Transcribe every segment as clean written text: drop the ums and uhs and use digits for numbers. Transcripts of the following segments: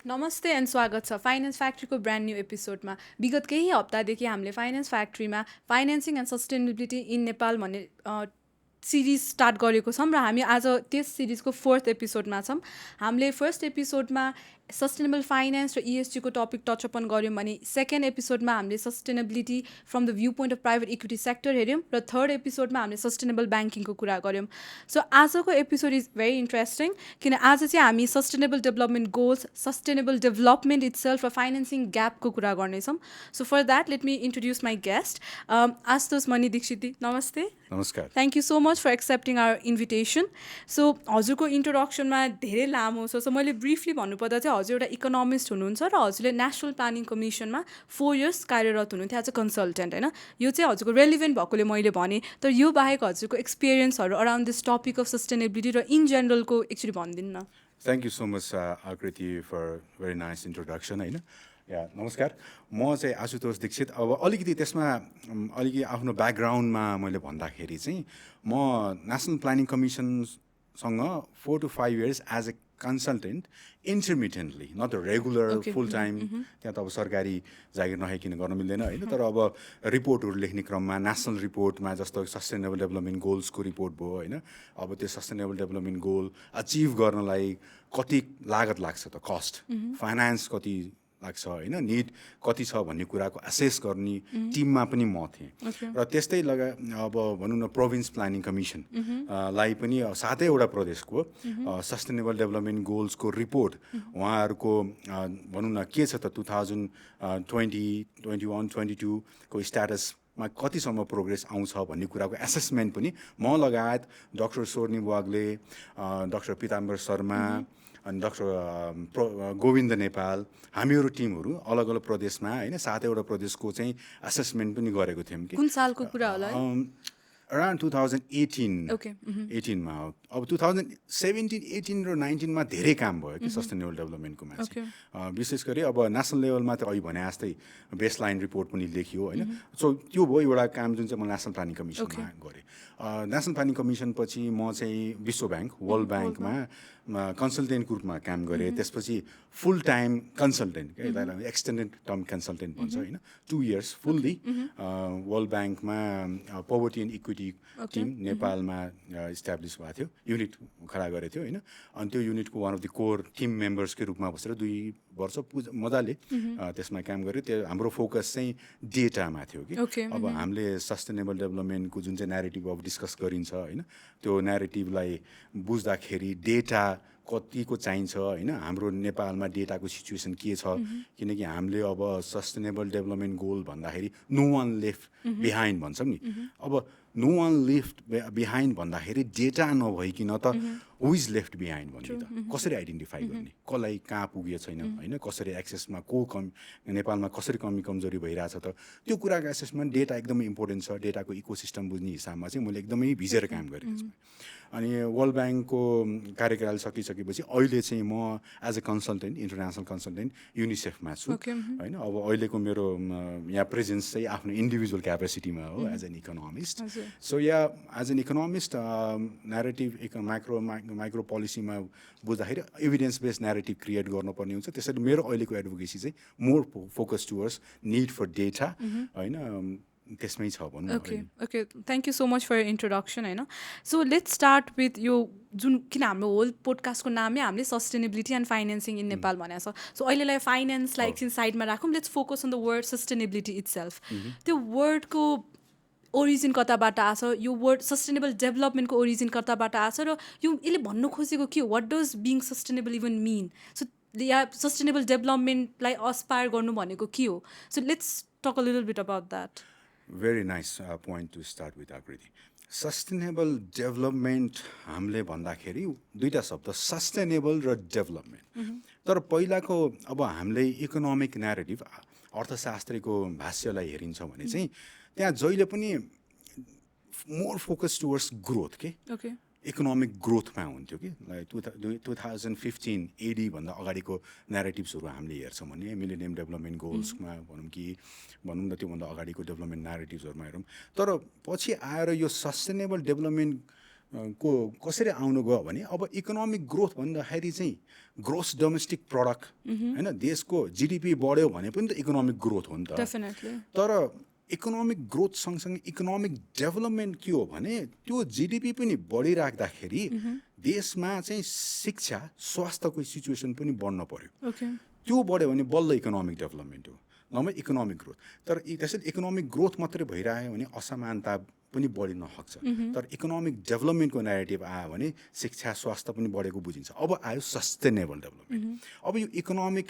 नमस्ते एन्ड स्वागत छ फाइनेन्स फ्याक्ट्रीको ब्रान्ड न्यू एपिसोडमा। विगत केही हप्तादेखि हामीले फाइनेन्स फ्याक्ट्रीमा financing and sustainability in Nepal भन्ने सिरिज स्टार्ट गरेको छौँ र हामी आज त्यस सिरिजको 4th एपिसोडमा छौँ। हामीले फर्स्ट एपिसोडमा सस्टेनेबल फाइनेन्स र इएसजीको टपिक टचअपन गऱ्यौँ भने सेकेन्ड एपिसोडमा हामीले sustainability from the view point of private equity sector हेऱ्यौँ र थर्ड एपिसोडमा हामीले सस्टेनेबल ब्याङ्किङको कुरा गऱ्यौँ। सो आजको एपिसोड इज भेरी इन्ट्रेस्टिङ किन आज चाहिँ हामी sustainable development goals, sustainable development itself र फाइनेन्सिङ ग्यापको कुरा गर्नेछौँ। So for that let me introduce my guest Ashutosh Mani Dixit. नमस्ते। नमस्कार। Thank you so much for accepting our invitation. So हजुरको इन्ट्रोडक्सनमा धेरै लामो छ, सो मैले ब्रिफली भन्नुपर्दा चाहिँ हजुर एउटा इकोनोमिस्ट हुनुहुन्छ र हजुरले नेसनल प्लानिङ कमिसनमा 4 इयर्स कार्यरत हुनुहुन्थ्यो एज अ कन्सल्टेन्ट, होइन? यो चाहिँ हजुरको रेलिभेन्ट भएकोले मैले भने, तर यो बाहेक हजुरको एक्सपिरियन्सहरू around this topic of sustainability र इन जेनरलको एकचोटि भनिदिनु न। Thank you so much Aakriti for very nice introduction, होइन? या नमस्कार, म चाहिँ आशुतोष दीक्षित। अब अलिकति त्यसमा अलिकति आफ्नो ब्याकग्राउन्डमा मैले भन्दाखेरि चाहिँ म नेसनल प्लानिङ कमिसनसँग 4 to 5 years as a consultant intermittently, not the regular full time. त्यहाँ त अब सरकारी जागिर नखाइकन गर्न मिल्दैन, होइन? तर अब रिपोर्टहरू लेख्ने क्रममा नेसनल रिपोर्टमा जस्तो सस्टेनेबल डेभलपमेन्ट गोल्सको रिपोर्ट भयो, होइन? अब त्यो सस्टेनेबल डेभलपमेन्ट गोल अचिभ गर्नलाई कति लागत लाग्छ त, कस्ट, फाइनेन्स कति लाग्छ, होइन, निड कति छ भन्ने कुराको एसेस गर्ने टिममा पनि म थिएँ। र त्यस्तै अब भनौँ न प्रोभिन्स प्लानिङ कमिसन लाई पनि 7वटा प्रदेशको सस्टेनेबल डेभलपमेन्ट गोल्सको रिपोर्ट उहाँहरूको भनौँ न के छ त 2020, 21, 22 को स्ट्याटसमा कतिसम्म प्रोग्रेस आउँछ भन्ने कुराको एसेसमेन्ट पनि म लगायत डक्टर सोर्नी वाग्ले, डक्टर पिताम्बर शर्मा अनि डक्टर गोविन्द नेपाल, हामीहरू टिमहरू अलग अलग प्रदेशमा, होइन, 7वटा प्रदेशको चाहिँ एसेसमेन्ट पनि गरेको थियौँ। कि कुन सालको कुरा होला? अराउन्ड 2018 मा हो। अब 2017, 18 र 19 मा धेरै काम भयो कि सस्टेनेबल डेभलपमेन्टकोमा चाहिँ। विशेष गरी अब नेसनल लेभलमा त अहिले भने जस्तै बेस लाइन रिपोर्ट पनि लेखियो, होइन? सो त्यो भयो एउटा काम जुन चाहिँ म नेसनल प्लानिङ कमिसनमा गरेँ। नेसनल प्लानिङ कमिसन पछि म चाहिँ विश्व ब्याङ्क, वर्ल्ड ब्याङ्कमा कन्सल्टेन्टको रूपमा काम गरेँ। त्यसपछि फुल टाइम कन्सल्टेन्ट, क्या, यसलाई एक्सटेन्डेड टर्म कन्सल्टेन्ट भन्छ, होइन? 2 years फुल्ली वर्ल्ड ब्याङ्कमा पोभर्टी एन्ड इक्विटी टिम नेपालमा इस्टाब्लिस भएको थियो, युनिट खडा गरेको थियो, होइन? अनि त्यो युनिटको one of the core team मेम्बर्सकै रूपमा बसेर 2 वर्ष मजाले त्यसमा काम गरेँ। त्यो हाम्रो फोकस चाहिँ डेटामा थियो कि अब हामीले सस्टेनेबल डेभलपमेन्टको जुन चाहिँ न्यारेटिभ अब डिस्कस गरिन्छ, होइन, त्यो न्यारेटिभलाई बुझ्दाखेरि डेटा कतिको चाहिन्छ, होइन? हाम्रो नेपालमा डेटाको सिचुएसन के छ, किनकि हामीले अब सस्टेनेबल डेभलपमेन्ट गोल भन्दाखेरि नो वान लेफ्ट बिहाइन्ड भन्छौँ नि। अब नो वान लेफ्ट बिहाइन्ड भन्दाखेरि डेटा नभइकन त हु इज लेफ्ट बिहाइन्ड भन्ने त कसरी आइडेन्टिफाई गर्ने, कसलाई कहाँ पुगेको छैन, होइन, कसरी एक्सेसमा नेपालमा कसरी कमी कमजोरी भइरहेछ त, त्यो कुराको एसेसमेन्ट डेटा एकदमै इम्पोर्टेन्ट छ। डेटाको इकोसिस्टम बुझ्ने हिसाबमा चाहिँ मैले एकदमै भिजेर काम गरेँ त्यसमा। अनि वर्ल्ड ब्याङ्कको कार्यकाल सकिसकेपछि अहिले चाहिँ म as a consultant, international consultant युनिसेफमा छु, होइन? अब अहिलेको मेरो यहाँ प्रेजेन्स चाहिँ आफ्नो इन्डिभिजुअल क्यापेसिटीमा हो as an economist. So yeah as an economist narrative micro पोलिसीमा बुझ्दाखेरि एभिडेन्स बेस्ड न्यारेटिभ क्रिएट गर्नुपर्ने हुन्छ। त्यसैले मेरो अहिलेको एडभोकेसी चाहिँ more focus towards need for data, होइन, त्यसमै छ भनौँ। Okay, thank you so much for introduction, होइन? सो लेट्स स्टार्ट विथ यो जुन, किन हाम्रो होल पोडकास्टको नामै हामीले sustainability and financing in Nepal भनेको छ। सो अहिलेलाई फाइनेन्सलाई एकछिन साइडमा राखौँ, let's focus on the word sustainability itself. त्यो वर्डको ओरिजिन कताबाट आछ? यो वर्ड सस्टेनेबल डेभलपमेन्टको ओरिजिन कताबाट आछ र यो यसले भन्नु खोजेको के हो? What does being sustainable even mean? So yeah sustainable डेभलपमेन्टलाई अस्पायर गर्नु भनेको के हो? So let's talk a little bit about that. Very nice point to start with Aakriti. Sustainable development हामीले भन्दाखेरि दुईवटा शब्द, सस्टेनेबल र डेभलपमेन्ट। तर पहिलाको अब हामीले इकोनोमिक न्यारेटिभ, अर्थशास्त्रीको भाष्यलाई हेरिन्छ भने चाहिँ त्यहाँ जहिले पनि मोर फोकस टुवर्ड्स ग्रोथ के इकोनोमिक ग्रोथमा हुन्थ्यो कि 2015 AD भन्दा अगाडिको न्यारेटिभ्सहरू हामीले हेर्छौँ भने मिलेनियम डेभलपमेन्ट गोल्समा भनौँ न त्योभन्दा अगाडिको डेभलपमेन्ट न्यारेटिभ्सहरूमा हेरौँ। तर पछि आएर यो सस्टेनेबल डेभलपमेन्ट को कसरी आउनु गयो भने अब इकोनोमिक ग्रोथ भन्दाखेरि चाहिँ ग्रोस डोमेस्टिक प्रडक्ट होइन देशको जिडिपी बढ्यो भने पनि त इकोनोमिक ग्रोथ हो नि त तर इकोनोमिक ग्रोथ सँगसँगै इकोनोमिक डेभलपमेन्ट के हो भने त्यो जिडिपी पनि बढिराख्दाखेरि देशमा चाहिँ शिक्षा स्वास्थ्यको सिचुएसन पनि बढ्न पर्यो त्यो बढ्यो भने बल्ल इकोनोमिक डेभलपमेन्ट हो नभए इकोनोमिक ग्रोथ तर त्यसैले इकोनोमिक ग्रोथ मात्रै भइरह्यो भने असमानता पनि बढिन सक्छ तर इकोनोमिक डेभलपमेन्टको न्यारेटिभ आयो भने शिक्षा स्वास्थ्य पनि बढेको बुझिन्छ अब आयो सस्टेनेबल डेभलपमेन्ट अब यो इकोनोमिक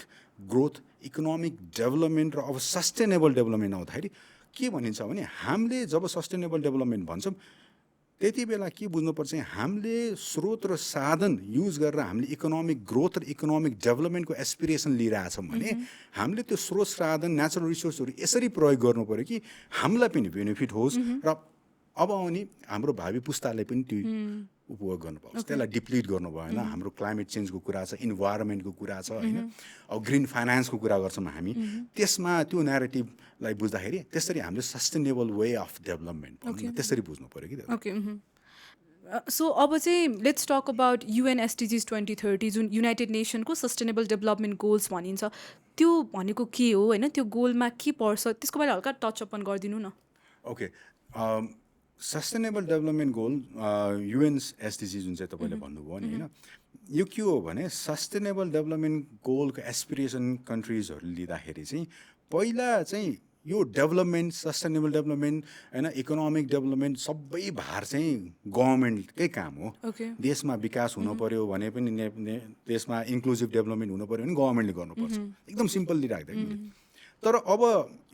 ग्रोथ इकोनोमिक डेभलपमेन्ट र अब सस्टेनेबल डेभलपमेन्ट आउँदाखेरि के भनिन्छ भने हामीले जब सस्टेनेबल डेभलपमेन्ट भन्छौँ त्यति बेला के बुझ्नुपर्छ हामीले स्रोत र साधन युज गरेर हामीले इकोनोमिक ग्रोथ र इकोनोमिक डेभलपमेन्टको एस्पिरेसन लिइरहेछौँ भने हामीले त्यो स्रोत साधन नेचुरल रिसोर्सहरू यसरी प्रयोग गर्नु पऱ्यो कि हामीलाई पनि बेनिफिट होस् र अब आउने हाम्रो भावी पुस्ताले पनि त्यो उपभोग गर्नु पाउँछ त्यसलाई डिप्लिट गर्नु भएन हाम्रो क्लाइमेट चेन्जको कुरा छ इन्भाइरोमेन्टको कुरा छ होइन अब ग्रिन फाइनेन्सको कुरा गर्छौँ हामी त्यसमा त्यो न्यारेटिभलाई बुझ्दाखेरि त्यसरी हामीले सस्टेनेबल वे अफ डेभलपमेन्ट त्यसरी बुझ्नु पऱ्यो कि ओके सो अब चाहिँ let's talk about UN SDGs 2030 जुन युनाइटेड नेसनको सस्टेनेबल डेभलपमेन्ट गोल्स भनिन्छ त्यो भनेको के हो होइन त्यो गोलमा के पर्छ त्यसको बारे हल्का टच अपन गरिदिनु न okay sustainable development goal UN SDG जुन चाहिँ तपाईँले भन्नुभयो नि होइन यो के हो भने सस्टेनेबल डेभलपमेन्ट गोलको एस्पिरेसन कन्ट्रिजहरू लिँदाखेरि चाहिँ पहिला चाहिँ यो डेभलपमेन्ट सस्टेनेबल डेभलपमेन्ट होइन इकोनोमिक डेभलपमेन्ट सबै भार चाहिँ गभर्मेन्टकै काम हो देशमा विकास हुनु पऱ्यो भने पनि देशमा इन्क्लुजिभ डेभलपमेन्ट हुनु पऱ्यो भने गभर्मेन्टले गर्नुपर्छ एकदम सिम्पल्ली राख्दा तर अब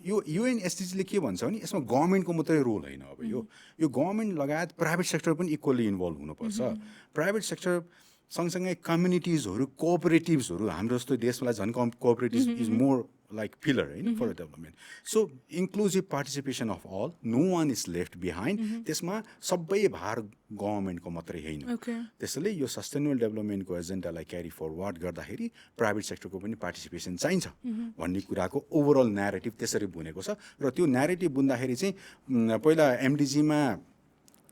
यो UN SDGले के भन्छ भने यसमा गभर्मेन्टको मात्रै रोल होइन अब यो गभर्मेन्ट लगायत प्राइभेट सेक्टर पनि इक्वल्ली इन्भल्भ हुनुपर्छ प्राइभेट सेक्टर सँगसँगै कम्युनिटिजहरू कोअपरेटिभ्सहरू हाम्रो जस्तो देशलाई झन् cooperative is more like pillar for development. So inclusive participation of all, no one is left behind. त्यसमा सबै भार गभर्मेन्टको मात्रै होइन त्यसैले यो सस्टेनेबल डेभलपमेन्टको एजेन्डालाई क्यारी फरवर्ड गर्दाखेरि प्राइभेट सेक्टरको पनि पार्टिसिपेसन चाहिन्छ भन्ने कुराको ओभरअल न्यारेटिभ त्यसरी बुनेको छ र त्यो न्यारेटिभ बुन्दाखेरि चाहिँ पहिला MDGमा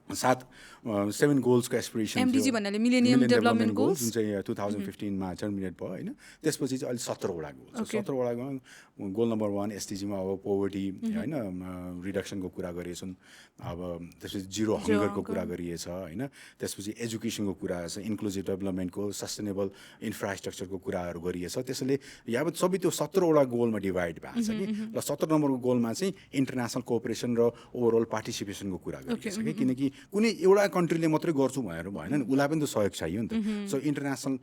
7 गोल्सको एस्पिरेसन MDG भन्नाले मिलेनियम डेभलपमेन्ट गोल्स जुन चाहिँ 2015मा टर्मिनेट भयो होइन त्यसपछि चाहिँ अहिले 17वटा गोल छ 17वटा गोल नम्बर 1 SDGमा अब पोभर्टी होइन रिडक्सनको कुरा गरिएछन् अब त्यसपछि जिरो हङ्गरको कुरा गरिएछ होइन त्यसपछि एजुकेसनको कुरा छ इन्क्लुजिभ डेभलपमेन्टको सस्टेनेबल इन्फ्रास्ट्रक्चरको कुराहरू गरिएछ त्यसैले यावत सबै त्यो 17वटा गोलमा डिभाइड भएको छ कि र 17 नम्बरको गोलमा चाहिँ इन्टरनेसनल कोअपरेसन र ओभरअल पार्टिसिपेसनको कुरा गरिएछ कि किनकि कुनै एउटा कन्ट्रीले मात्रै गर्छु भनेर भएन नि उसलाई पनि त सहयोग चाहियो नि त सो इन्टरनेसनल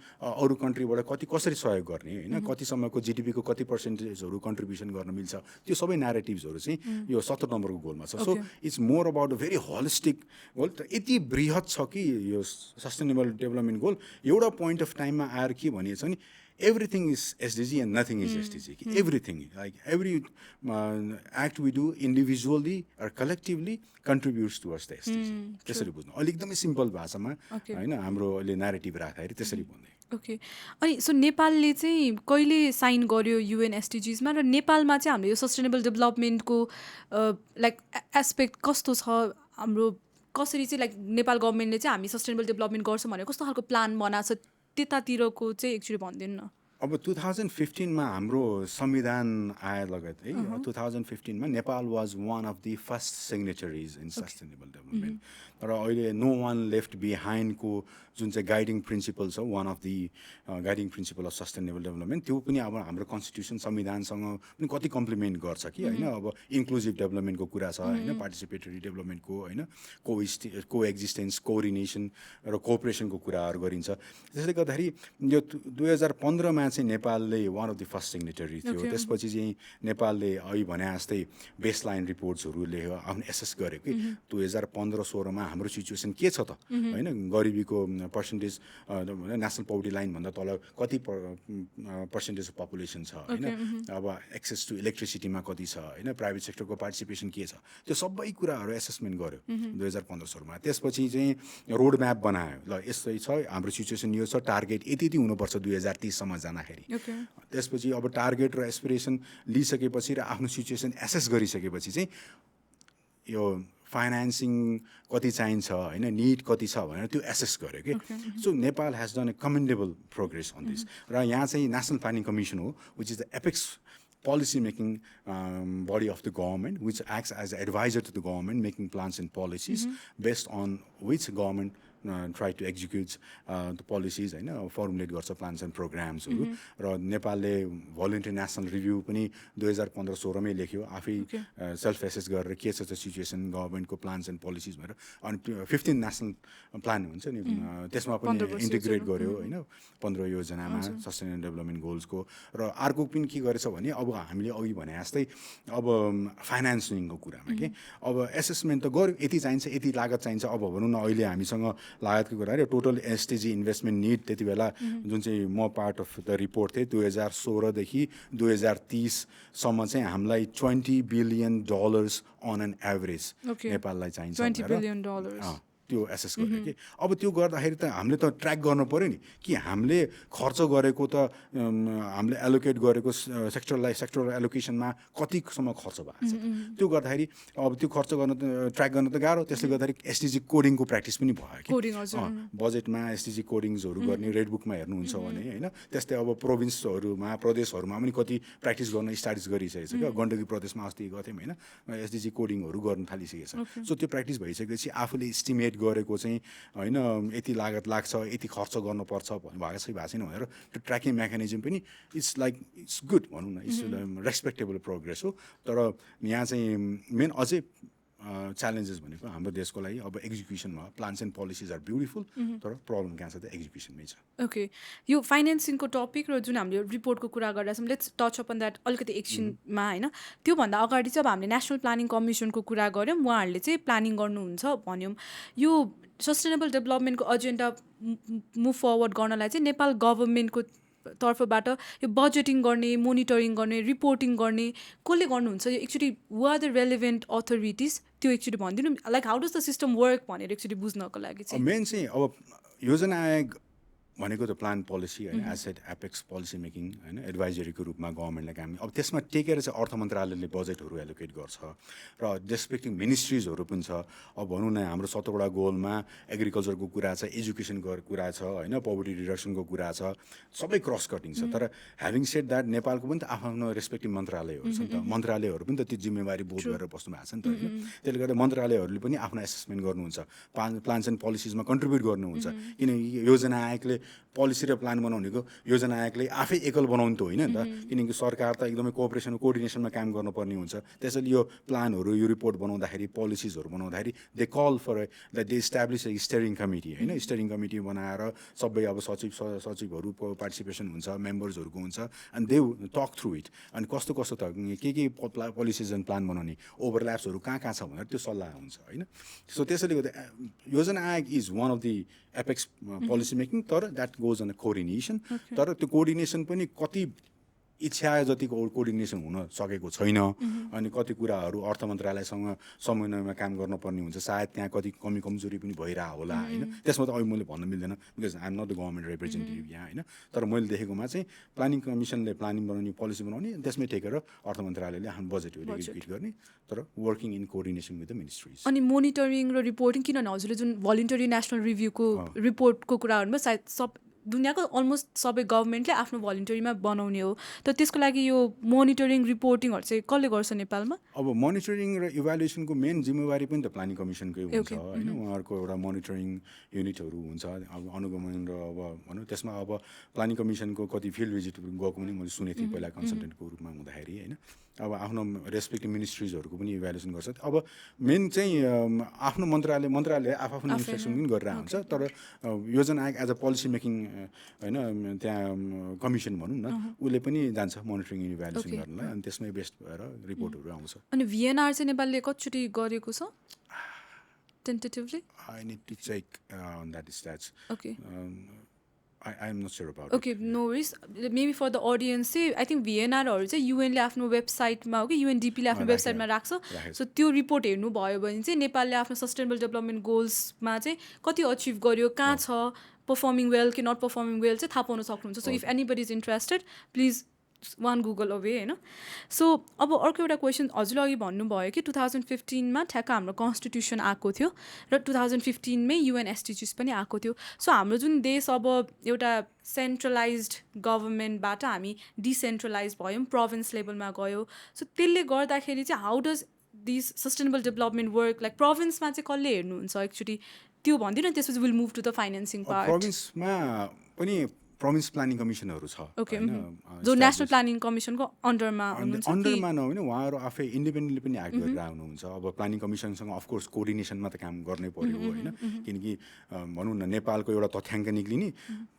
अरू कन्ट्रीबाट कसरी सहयोग गर्ने होइन कति समयको जिडिपीको कति पर्सेन्टेजहरू कन्ट्रिब्युसन गर्न मिल्छ त्यो सबै न्यारेटिभ्सहरू चाहिँ यो 17 नम्बरको गोलमा छ so it's more about a very holistic goal त यति बृहत छ कि यो सस्टेनेबल डेभलपमेन्ट गोल एउटा पोइन्ट अफ टाइममा आएर के भनिएछ नि everything is SDG and nothing is SDG. Everything, like every act we do individually or collectively contributes towards the SDG. त्यसरी बुझ्नु अलि एकदमै सिम्पल भाषामा हैन हाम्रो अहिले न्यारेटिभ राख्दाखेरि त्यसरी बुझ्ने ओके अनि सो नेपालले चाहिँ कहिले साइन गर्यो UN SDGsमा र नेपालमा चाहिँ हाम्रो यो सस्टेनेबल डेभलपमेन्टको लाइक एस्पेक्ट कस्तो छ हाम्रो कसरी चाहिँ लाइक नेपाल गभर्मेन्टले चाहिँ हामी सस्टेनेबल डेभलपमेन्ट गर्छौँ भनेर कस्तो खालको प्लान बनाएको छ त्यतातिरको चाहिँ एक्चुअली भनिदिनु न अब 2015मा हाम्रो संविधान आए लगत है 2015मा Nepal was one of the first signatories in sustainable development तर अहिले नो वान लेफ्ट बिहाइन्डको जुन चाहिँ गाइडिङ प्रिन्सिपल छ one of the guiding principle of sustainable development त्यो पनि अब हाम्रो कन्स्टिट्युसन संविधानसँग पनि कति कम्प्लिमेन्ट गर्छ कि होइन अब इन्क्लुजिभ डेभलपमेन्टको कुरा छ होइन पार्टिसिपेटरी डेभलपमेन्टको होइन कोएक्जिस्टेन्स कोअर्डिनेसन र कोअपरेसनको कुराहरू गरिन्छ त्यसले गर्दाखेरि यो 2015मा चाहिँ नेपालले one of the first signatory थियो त्यसपछि चाहिँ नेपालले अहिले भने जस्तै बेसलाइन रिपोर्ट्सहरू लेख्यो आफ्नो एसेस गर्यो कि 2015-16मा हाम्रो सिचुएसन के छ त होइन गरिबीको पर्सेन्टेज नेसनल पोभर्टी लाइनभन्दा तल कति पर्सेन्टेज अफ पपुलेसन छ होइन अब एक्सेस टु इलेक्ट्रिसिटीमा कति छ होइन प्राइभेट सेक्टरको पार्टिसिपेसन के छ त्यो सबै कुराहरू एसेसमेन्ट गर्यो 2015-16मा त्यसपछि चाहिँ रोड म्याप बनायो ल यस्तै छ हाम्रो सिचुएसन यो छ टार्गेट यति हुनुपर्छ 2030सम्म जाँदाखेरि त्यसपछि अब टार्गेट र एस्पिरेसन लिइसकेपछि र आफ्नो सिचुएसन एसेस गरिसकेपछि चाहिँ यो फाइनेन्सिङ कति चाहिन्छ होइन निड कति छ भनेर त्यो एसेस गर्यो कि so Nepal has done a commendable progress on this र यहाँ चाहिँ नेसनल प्लानिङ कमिसन हो which is the apex policy making body of the government which acts as an advisor to the government making plans and policies based on which government try to execute the policies होइन formulate गर्छ plans and programs-हरु र नेपालले voluntary national review पनि 2015-16 मै लेख्यो आफै self assess गरेर के छ सिचुएसन गभर्नमेन्टको प्लान्स एन्ड पोलिसिज भनेर अनि 15 नेसनल प्लान हुन्छ नि त्यसमा पनि इन्टिग्रेट गर्यो होइन 15 योजनामा सस्टेनेबल डेभलपमेन्ट गोल्सको र अर्को पनि के गरेछ भने अब हामीले अघि भने जस्तै अब फाइनेन्सिङको कुरामा के अब एसेसमेन्ट त गर्यो यति चाहिन्छ यति लागत चाहिन्छ अब भनौँ न अहिले हामीसँग लागतको कुरा अरे टोटल एसटिजी इन्भेस्टमेन्ट निड त्यति बेला जुन चाहिँ म पार्ट अफ द रिपोर्ट थिएँ 2016 देखि 2030 चाहिँ हामीलाई $20 billion अन एन एभरेज नेपाललाई चाहिन्छ $20 billion त्यो एसेस गर्यो कि अब त्यो गर्दाखेरि त हामीले त ट्र्याक गर्नु पऱ्यो नि कि हामीले खर्च गरेको त हामीले एलोकेट गरेको सेक्टरल एलोकेसनमा कतिसम्म खर्च भएको छ त्यो गर्दाखेरि अब त्यो खर्च गर्न ट्र्याक गर्न त गाह्रो त्यसले गर्दाखेरि एसडिजी कोडिङको प्र्याक्टिस पनि भयो कि बजेटमा एसडिजी कोडिङ्सहरू गर्ने रेड बुकमा हेर्नुहुन्छ भने होइन त्यस्तै अब प्रोभिन्सहरूमा प्रदेशहरूमा पनि कति प्र्याक्टिस गर्न स्टार्ट गरिसकेको छ क्या गण्डकी प्रदेशमा अस्ति गथ्यौँ होइन एसडिजी कोडिङहरू गर्न थालिसकेको छ सो त्यो प्र्याक्टिस भइसकेपछि आफूले इस्टिमेट गरेको चाहिँ होइन यति लागत लाग्छ यति खर्च गर्नुपर्छ भएको छैन भनेर त्यो ट्र्याकिङ मेकानिजम पनि इट्स लाइक इट्स गुड भनौँ न इट्स रेस्पेक्टेबल प्रोग्रेस हो तर यहाँ चाहिँ मेन अझै च्यालेन्जेस भनेको हाम्रो देशको लागि अब एक्जिक्युसनमा plans and policies are beautiful तर प्रब्लम कहाँ छ त एक्जिक्युसनमै छ ओके यो फाइनेन्सिङको टपिक र जुन हामीले रिपोर्टको कुरा गरिरहेछौँ लेट्स टच अपन द्याट अलिकति एक्सनमा होइन त्योभन्दा अगाडि चाहिँ अब हामीले नेसनल प्लानिङ कमिसनको कुरा गऱ्यौँ उहाँहरूले चाहिँ प्लानिङ गर्नुहुन्छ भन्यौँ यो सस्टेनेबल डेभलपमेन्टको एजेन्डा मुभ फरवर्ड गर्नलाई चाहिँ नेपाल गभर्मेन्टको तर्फबाट यो बजेटिङ गर्ने मोनिटरिङ गर्ने रिपोर्टिङ गर्ने कसले गर्नुहुन्छ यो actually who are the relevant authorities त्यो एक्चुली भनिदिनु like how does the system work भनेर एक्चुली बुझ्नको लागि चाहिँ मेन चाहिँ अब योजना आयोग भनेको त प्लान पोलिसी होइन एसेट एपेक्स पोलिसी मेकिङ होइन एडभाइजरीको रूपमा गभर्मेन्टलाई काम अब त्यसमा टेकेर चाहिँ अर्थ मन्त्रालयले बजेटहरू एलोकेट गर्छ र रेस्पेक्टिङ मिनिस्ट्रिजहरू पनि छ अब भनौँ न हाम्रो 17वटा गोलमा एग्रिकल्चरको कुरा छ एजुकेसनको कुरा छ होइन पोभर्टी रिडक्सनको कुरा छ सबै क्रस कटिङ छ तर ह्याभिङ सेड द्याट नेपालको पनि त आफ्नो रेस्पेक्टिभ मन्त्रालयहरू छ नि त मन्त्रालयहरू पनि त त्यो जिम्मेवारी बोध गरेर बस्नु भएको छ नि त होइन त्यसले गर्दा मन्त्रालयहरूले पनि आफ्नो एसेसमेन्ट गर्नुहुन्छ प्लान्स एन्ड पोलिसिजमा कन्ट्रिब्युट गर्नुहुन्छ किनकि योजना आयोगले पोलिसी र प्लान बनाउनेको योजना आयोगले आफै एकल बनाउनु त होइन नि त किनकि सरकार त एकदमै कोअपरेसन कोअर्डिनेसनमा काम गर्नुपर्ने हुन्छ त्यसैले यो प्लानहरू यो रिपोर्ट बनाउँदाखेरि पोलिसिजहरू बनाउँदाखेरि they call for that they establish a steering committee होइन स्टेयरिङ कमिटी बनाएर सबै अब सचिवहरूको पार्टिसिपेसन हुन्छ मेम्बर्सहरूको हुन्छ अनि दे टक थ्रु इट अनि कस्तो कस्तो त के पोलिसिज एन्ड प्लान बनाउने ओभरल्याप्सहरू कहाँ छ भनेर त्यो सल्लाह हुन्छ होइन सो त्यसैले गर्दा योजना आयोग is one of the apex policy making तर that goes on a coordination तर त्यो कोअर्डिनेसन पनि कति इच्छा जतिको कोअर्डिनेसन हुन सकेको छैन अनि कति कुराहरू अर्थ मन्त्रालयसँग समन्वयमा काम गर्नुपर्ने हुन्छ सायद त्यहाँ कति कमी कमजोरी पनि भइरहेको होला होइन त्यसमा त अहिले मैले भन्न मिल्दैन because I am not the government representative यहाँ होइन तर मैले देखेकोमा चाहिँ प्लानिङ कमिसनले प्लानिङ बनाउने पोलिसी बनाउने त्यसमै टेकेर अर्थ मन्त्रालयले आफ्नो बजेटहरू एक्जिक्युट गर्ने तर working in coordination with the ministries अनि मोनिटरिङ र रिपोर्टिङ किनभने हजुरले जुन भलिन्टरी नेसनल रिभ्यूको रिपोर्टको कुराहरूमा सायद सब दुनियाँको अलमोस्ट सबै गभर्मेन्टले आफ्नो भलिन्टरीमा बनाउने हो त त्यसको लागि यो मोनिटरिङ रिपोर्टिङहरू चाहिँ कसले गर्छ नेपालमा अब मोनिटरिङ र इभ्यालुएसनको मेन जिम्मेवारी पनि त प्लानिङ कमिसनकै हुन्छ होइन उहाँहरूको एउटा मोनिटरिङ युनिटहरू हुन्छ अब अनुगमन र अब भनौँ त्यसमा अब प्लानिङ कमिसनको कति फिल्ड भिजिट गएको पनि मैले सुनेको थिएँ पहिला कन्सल्टेन्टको रूपमा हुँदाखेरि होइन अब आफ्नो रेस्पेक्टिभ मिनिस्ट्रिजहरूको पनि इभ्यालुएसन गर्छ अब मेन चाहिँ आफ्नो मन्त्रालय आफ्नो इन्स्ट्रक्सन पनि गरेर हुन्छ तर योजना आयोग एज अ पोलिसी मेकिङ होइन त्यहाँ कमिसन भनौँ न उसले पनि जान्छ मोनिटरिङ इभ्यालुएसन गर्नलाई अनि त्यसमै बेस्ट भएर रिपोर्टहरू आउँछ अनि भिएनआर चाहिँ नेपालले कतिचोटि गरेको छ tentatively I need to check on that stats okay I'm not sure about okay, no worries. Maybe for the audience, I think VNRहरू चाहिँ युएनले आफ्नो वेबसाइटमा हो कि युएनडिपीले आफ्नो वेबसाइटमा राख्छ सो त्यो रिपोर्ट हेर्नुभयो भने चाहिँ नेपालले आफ्नो सस्टेनेबल डेभलपमेन्ट गोल्समा चाहिँ कति अचिभ गर्यो कहाँ छ पर्फर्मिङ वेल कि नट पर्फर्मिङ वेल चाहिँ थाहा पाउन सक्नुहुन्छ so if anybody is interested please one Google away होइन. सो अब अर्को एउटा क्वेसन हजुरले अघि भन्नुभयो कि 2015 ठ्याक्क हाम्रो कन्स्टिट्युसन आएको थियो र 2015 UN SDGs पनि आएको थियो. सो हाम्रो जुन देश अब एउटा सेन्ट्रलाइज्ड गभर्मेन्टबाट हामी डिसेन्ट्रलाइज भयौँ, प्रोभिन्स लेभलमा गयो. सो त्यसले गर्दाखेरि चाहिँ how does this sustainable development work, like प्रोभिन्समा चाहिँ कसले हेर्नुहुन्छ एक्चुली त्यो भन्दिनँ, त्यसपछि will move to the financing part. प्रोभिन्समा पनि प्रोभिन्स प्लानिङ कमिसनहरू छ. ओके, जो नेसनल प्लानिङ कमिसनको अन्डरमा हुनुहुन्छ. अन्डरमा नभए पनि उहाँहरू आफै इन्डिपेन्डेन्टली पनि एक्ट गरेर आउनुहुन्छ. अब प्लानिङ कमिसनसँग अफकोर्स कोअर्डिनेसनमा त काम गर्नै पर्यो होइन. किनकि भनौँ न नेपालको एउटा तथ्याङ्क निक्लिने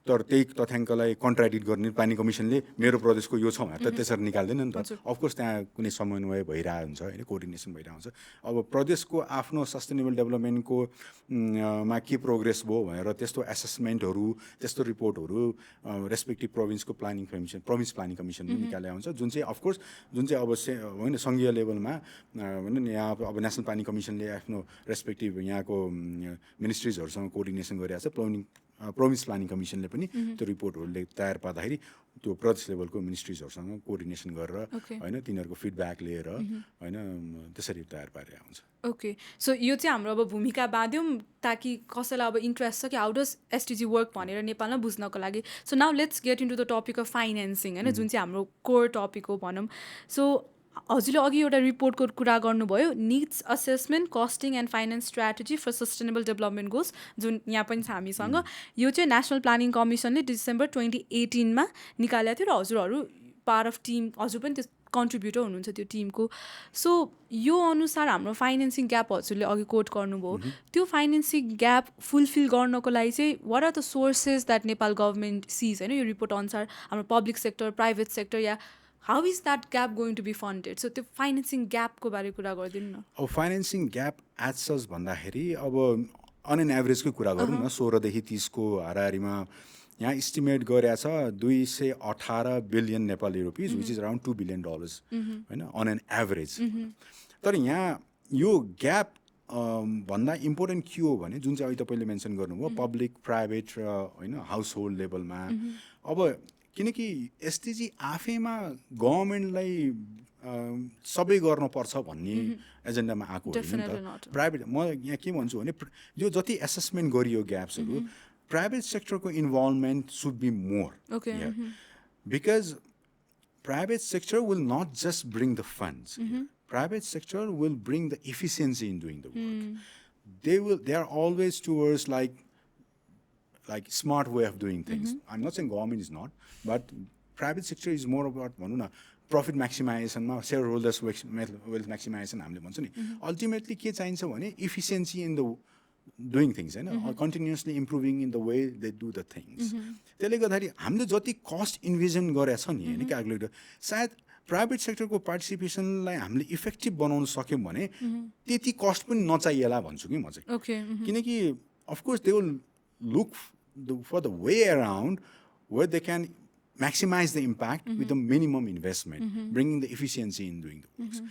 तर त्यही तथ्याङ्कलाई कन्ट्राडिक्ट गर्ने प्लानिङ कमिसनले मेरो प्रदेशको यो छ भनेर त त्यसरी निकाल्दैन नि त. अफकोर्स त्यहाँ कुनै समन्वय भइरहेको हुन्छ होइन, कोअर्डिनेसन भइरहेको हुन्छ. अब प्रदेशको आफ्नो सस्टेनेबल डेभलपमेन्टको मा के प्रोग्रेस भयो भनेर त्यस्तो एसेसमेन्टहरू, त्यस्तो रिपोर्टहरू रेस्पेक्टिभ प्रोभिन्सको प्लानिङ कमिसन, प्रोभिन्स प्लानिङ कमिसनले निकालेको हुन्छ. जुन चाहिँ अफकोर्स जुन चाहिँ अब होइन सङ्घीय लेभलमा भनौँ न यहाँ अब नेसनल प्लानिङ कमिसनले आफ्नो रेस्पेक्टिभ यहाँको मिनिस्ट्रिजहरूसँग कोअर्डिनेसन गरिरहेको छ. प्रोभिन्स प्लानिङ कमिसनले पनि त्यो रिपोर्टहरूले तयार पार्दाखेरि त्यो प्रदेश लेभलको मिनिस्ट्रिजहरूसँग कोअर्डिनेसन गरेर होइन तिनीहरूको फिडब्याक लिएर होइन त्यसरी तयार पारेर हुन्छ. ओके, सो यो चाहिँ हाम्रो अब भूमिका बाँध्यौँ ताकि कसैलाई अब इन्ट्रेस्ट छ कि हाउ डज एसडिजी वर्क भनेर नेपालमा बुझ्नको लागि. So now let's get into the topic of financing होइन, जुन चाहिँ हाम्रो कोर टपिक हो भनौँ. सो हजुरले अघि एउटा रिपोर्टको कुरा गर्नुभयो, needs assessment, costing and finance strategy for sustainable development goals, जुन यहाँ पनि छ हामीसँग. यो चाहिँ नेसनल प्लानिङ कमिसनले डिसेम्बर 2018 निकालेको थियो र हजुरहरू पार्ट अफ टिम, हजुर पनि त्यो कन्ट्रिब्युटर हुनुहुन्छ त्यो टिमको. सो यो अनुसार हाम्रो फाइनेन्सिङ ग्याप हजुरले अघि कोट गर्नुभयो, त्यो फाइनेन्सिङ ग्याप फुलफिल गर्नको लागि चाहिँ what are the sources that Nepal government sees होइन, यो रिपोर्ट अनुसार हाम्रो पब्लिक सेक्टर, प्राइभेट सेक्टर, या how is that gap going to be funded. So त्यो फाइनेन्सिङ ग्यापको बारे कुरा गरिदिनु न. अब फाइनेन्सिङ ग्याप एज सच भन्दाखेरि अब अन एन एभरेजकै कुरा गरौँ न, 16 देखि 30 हाराहारीमा यहाँ इस्टिमेट गरेको छ 218 billion Nepali rupees, which is around $2 billion होइन अन एन एभरेज. तर यहाँ यो ग्याप भन्दा इम्पोर्टेन्ट के हो भने जुन चाहिँ अहिले तपाईँले मेन्सन गर्नुभयो पब्लिक प्राइभेट र होइन हाउस होल्ड लेभलमा. अब किनकि एसडिजी आफैमा गभर्मेन्टलाई सबै गर्नुपर्छ भन्ने एजेन्डामा आएको होइन नि त. प्राइभेट म यहाँ के भन्छु भने यो जति एसेसमेन्ट गरियो ग्याप्सहरू, प्राइभेट सेक्टरको involvement should be more, because private sector will not just bring the funds, private sector will bring the efficiency in doing the work. They are always towards like smart way of doing things. I'm not saying government is not, but private sector is more about भनौँ न profit maximization, shareholders wealth maximization हामीले भन्छ नि. Ultimately के चाहिन्छ भने efficiency in the doing things होइन, continuously improving in the way they do the things. त्यसले गर्दाखेरि हामीले जति कस्ट इन्भिजन गरेका छ नि होइन क्यालकुलेटर, सायद प्राइभेट सेक्टरको पार्टिसिपेसनलाई हामीले इफेक्टिभ बनाउन सक्यौँ भने त्यति कस्ट पनि नचाहिएला भन्छु कि म चाहिँ. किनकि of course they will look for the way around where they can maximize the impact with the minimum investment, bringing the efficiency in doing the works.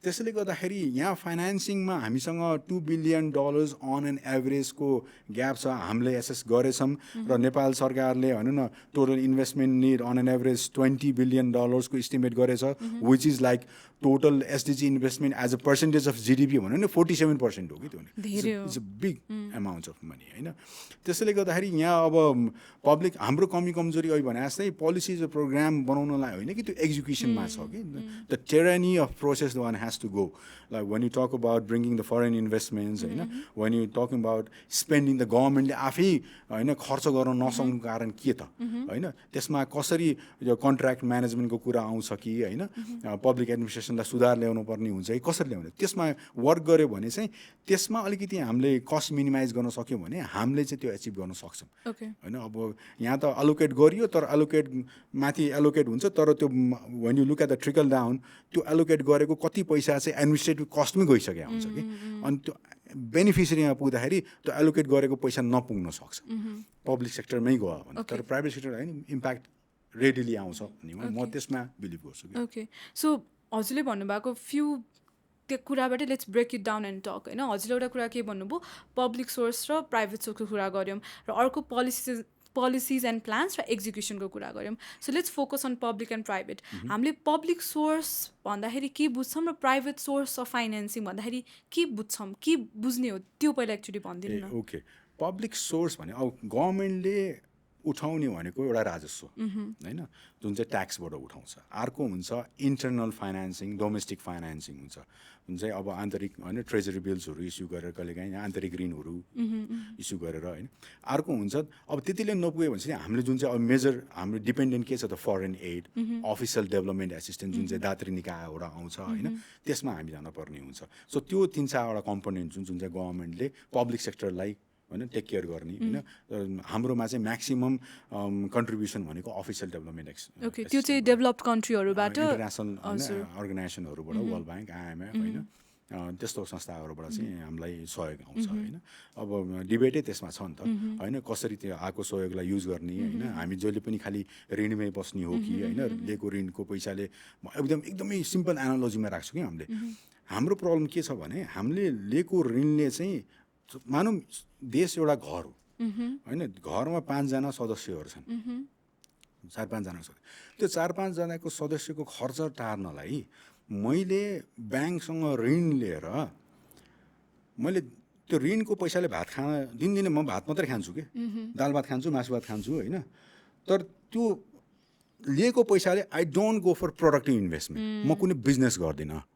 त्यसैले गर्दाखेरि यहाँ फाइनेन्सिङमा हामीसँग $2 बिलियन अन एन एभरेजको ग्याप छ. हामीले एसेस गरेछौँ र नेपाल सरकारले भनौँ न total investment need on an average $20 billion को इस्टिमेट गरेछ, which is like total SDG investment as a percentage of GDP भन्यो भने 47% हो कि त्यो. It's a big amount of money होइन. त्यसैले गर्दाखेरि यहाँ अब पब्लिक हाम्रो कमी कमजोरी अहिले भने जस्तै पोलिसिज प्रोग्राम बनाउनलाई होइन कि त्यो एक्जिक्युसनमा छ कि. The tyranny of process one has to go, like when you talk about bringing the foreign investments when you talking about spending, the government आफै होइन खर्च गर्न नसक्नुको कारण के त होइन, त्यसमा कसरी यो कन्ट्र्याक्ट म्यानेजमेन्टको कुरा आउँछ कि होइन, पब्लिक एडमिनिस्ट्रेसनलाई सुधार ल्याउनु पर्ने हुन्छ कि कसरी ल्याउने, त्यसमा वर्क गऱ्यो भने चाहिँ त्यसमा अलिकति हामीले कस्ट मिनिमाइज गर्न सक्यौँ भने हामीले चाहिँ त्यो एचिभ गर्न सक्छौँ होइन. अब यहाँ त एलोकेट गरियो तर एलोकेट माथि एलोकेट हुन्छ तर त्यो when you look at the trickle down, त्यो एलोकेट गरेको कति पैसा चाहिँ एडमिनिस्ट्रेटिभ कस्टमै गइसकेको हुन्छ कि. अनि त्यो बेनिफिसियरीमा पुग्दाखेरि त्यो एलोकेट गरेको पैसा नपुग्न सक्छ पब्लिक सेक्टरमै गयो भने. तर प्राइभेट सेक्टर होइन इम्प्याक्ट रेडिली आउँछ भन्ने म त्यसमा बिलिभ गर्छु. ओके, सो हजुरले भन्नुभएको फ्यु त्यो कुराबाट let's break it down and talk होइन. हजुरले एउटा कुरा के भन्नुभयो, पब्लिक सोर्स र प्राइभेट सोर्सको कुरा गऱ्यौँ र अर्को पोलिसिज एन्ड प्लान्स र एक्जिक्युसनको कुरा गऱ्यौँ. So let's focus on public and private. हामीले पब्लिक सोर्स भन्दाखेरि के बुझ्छौँ र प्राइभेट सोर्स अफ फाइनेन्सिङ भन्दाखेरि के बुझ्छौँ, के बुझ्ने हो त्यो पहिला एक्चुली भनिदिनु न. ओके, पब्लिक सोर्स भने अब गभर्मेन्टले उठाउने भनेको एउटा राजस्व होइन, जुन चाहिँ ट्याक्सबाट उठाउँछ. अर्को हुन्छ इन्टरनल फाइनेन्सिङ, डोमेस्टिक फाइनेन्सिङ हुन्छ, जुन चाहिँ अब आन्तरिक होइन ट्रेजरी बिल्सहरू इस्यु गरेर कहिलेकाहीँ आन्तरिक ऋणहरू इस्यु गरेर होइन. अर्को हुन्छ अब त्यतिले नपुग्यो भने चाहिँ हामीले जुन चाहिँ अब मेजर हाम्रो डिपेन्डेन्ट के छ त foreign aid, official development assistant जुन चाहिँ दात्री निकायबाट आउँछ होइन, त्यसमा हामी जानुपर्ने हुन्छ. सो त्यो 3-4वटा कम्पोनेन्ट जुन चाहिँ गभर्मेन्टले पब्लिक सेक्टरलाई होइन टेक केयर गर्ने होइन. हाम्रोमा चाहिँ म्याक्सिमम कन्ट्रिब्युसन भनेको अफिसियल डेभलपमेन्ट ओके, त्यो चाहिँ डेभलप्ड कन्ट्रीहरूबाट इन्टरनेसनल अर्गनाइजेसनहरूबाट वर्ल्ड ब्याङ्क, आइएमएफ होइन त्यस्तो संस्थाहरूबाट चाहिँ हामीलाई सहयोग आउँछ होइन. अब डिबेटै त्यसमा छ नि त होइन, कसरी त्यो आएको सहयोगलाई युज गर्ने होइन. हामी जहिले पनि खालि ऋणमै बस्ने हो कि होइन, लिएको ऋणको पैसाले एकदमै सिम्पल एनालोजीमा राख्छौँ कि हामीले. हाम्रो प्रब्लम के छ भने हामीले लिएको ऋणले चाहिँ मानौँ देश एउटा घर हो होइन, घरमा 5जना सदस्यहरू छन्, 4-5जना सदस्य. त्यो 4-5जनाको सदस्यको खर्च टार्नलाई मैले ब्याङ्कसँग ऋण लिएर मैले त्यो ऋणको पैसाले भात खान दिनदिनै म भात मात्रै खान्छु कि, दाल भात खान्छु, मासु भात खान्छु होइन. तर त्यो लिएको पैसाले I don't go for productive investment, म कुनै बिजनेस गर्दिनँ.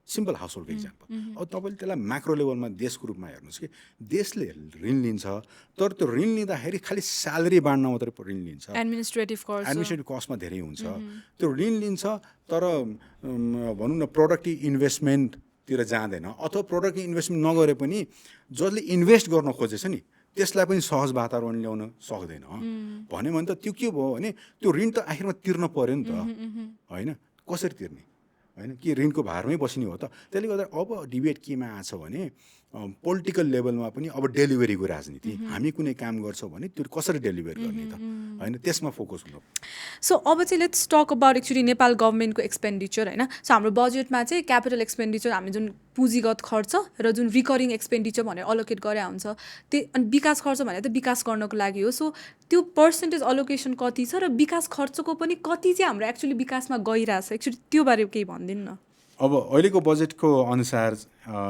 सिम्पल हाउस होल्डको इक्जाम्पल. अब तपाईँले त्यसलाई म्याक्रो लेभलमा देशको रूपमा हेर्नुहोस् कि देशले ऋण लिन्छ, तर त्यो ऋण लिँदाखेरि खालि स्यालेरी बाँड्न मात्रै ऋण लिन्छ, एडमिनिस्ट्रेटिभ कस्टमा धेरै हुन्छ. त्यो ऋण लिन्छ तर भनौँ न प्रोडक्टिभ इन्भेस्टमेन्टतिर जाँदैन, अथवा प्रोडक्टिभ इन्भेस्टमेन्ट नगरे पनि जसले इन्भेस्ट गर्न खोजेछ नि त्यसलाई पनि सहज वातावरण ल्याउन सक्दैन. भन्यो भने त त्यो के भयो भने त्यो ऋण त आखिरमा तिर्न पऱ्यो नि त होइन, कसरी तिर्ने होइन, कि ऋणको भारमै बस्ने हो त. त्यसले गर्दा अब डिबेट केमा आछ भने पोलिटिकल लेभलमा पनि अब डेलिभरीको राजनीति. हामी कुनै काम गर्छौँ भने त्यो कसरी डेलिभर गर्ने त होइन, त्यसमा फोकस हुनु. सो अब चाहिँ let's talk about actually Nepal गभर्मेन्टको एक्सपेन्डिचर होइन. सो हाम्रो बजेटमा चाहिँ क्यापिटल एक्सपेन्डिचर हामी जुन पुँजीगत खर्च र जुन रिकरिङ एक्सपेन्डिचर भनेर अलोकेट गरे हुन्छ अनि विकास खर्च भनेर त विकास गर्नको लागि हो. सो त्यो पर्सेन्टेज अलोकेसन कति छ र विकास खर्चको पनि कति चाहिँ हाम्रो एक्चुली विकासमा गइरहेछ एक्चुली त्यो बारे केही भनिदिनु न. अब अहिलेको बजेटको अनुसार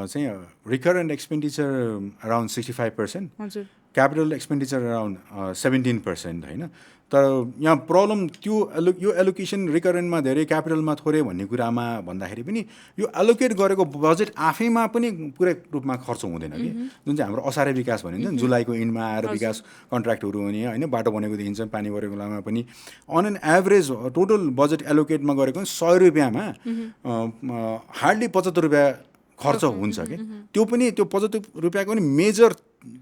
चाहिँ recurrent expenditure around 65%, capital expenditure around 17% होइन. तर यहाँ प्रब्लम त्यो यो एलोकेसन रिकरेन्टमा धेरै क्यापिटलमा थोरै भन्ने कुरामा भन्दाखेरि पनि यो एलोकेट गरेको बजेट आफैमा पनि पुरै रूपमा खर्च हुँदैन कि. जुन चाहिँ हाम्रो असारे विकास भनिन्छ नि, जुलाईको इन्डमा आएर विकास कन्ट्र्याक्टहरू हुने होइन, बाटो बनेको देखिन्छ, पानी परेको बेलामा पनि on an average total budget एलोकेटमा गरेको 100 रुपियाँमा हार्डली 75 रुपियाँ खर्च हुन्छ कि. त्यो पनि त्यो 75 रुपियाँको पनि मेजर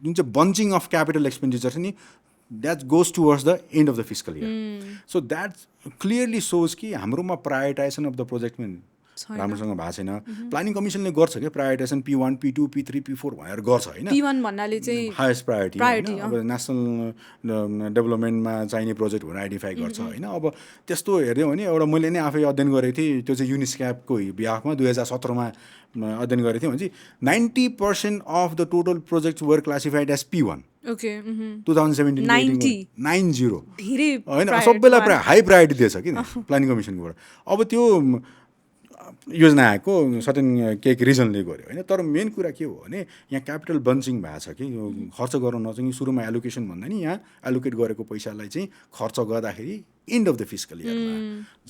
जुन चाहिँ बन्चिङ अफ क्यापिटल एक्सपेन्डिचर छ नि, that goes towards the end of the fiscal year. So that clearly shows कि हाम्रोमा प्रायोरिटाइजेसन अफ द प्रोजेक्ट पनि राम्रोसँग भएको छैन. प्लानिङ कमिसनले गर्छ क्या प्रायोरिटाइजेसन P1, P2, P3, P4 भनेर गर्छ होइन. P1 भन्नाले चाहिँ हाइएस्ट प्रायोरिटी अब नेसनल डेभलपमेन्टमा चाहिने प्रोजेक्टहरू आइडेन्टिफाई गर्छ होइन. अब त्यस्तो हेऱ्यो भने एउटा मैले नै आफै अध्ययन गरेको थिएँ, त्यो चाहिँ युनिस्क्यापको बिहाफमा 2017मा अध्ययन गरेको थिएँ भने चाहिँ 90% of the total projects were classified as P1. Okay 2017 90 धेरै होइन, सबैलाई प्राय हाई प्रायोरिटी दिएछ कि प्लानिङ कमिसनकोबाट. अब त्यो योजना आएको सर्टेन केही रिजनले गर्यो होइन. तर मेन कुरा के हो भने यहाँ क्यापिटल बन्चिङ भएको छ कि यो खर्च गर्न नचाहिने सुरुमा एलोकेसन भन्दा नि यहाँ एलोकेट गरेको पैसालाई चाहिँ खर्च गर्दाखेरि एन्ड अफ द फिस्कल इयरमा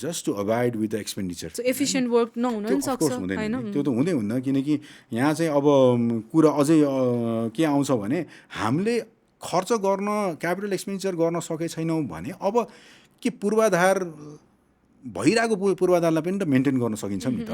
just to avoid with the expenditure efficient work नहुन सक्छ होइन. त्यो त हुँदै हुन्न, किनकि यहाँ चाहिँ अब कुरा अझै के आउँछ भने हामीले खर्च गर्न क्यापिटल एक्सपेन्डिचर गर्न सके छैनौँ भने अब के पूर्वाधार भइरहेको पूर्वाधारलाई पनि त मेन्टेन गर्न सकिन्छ नि त.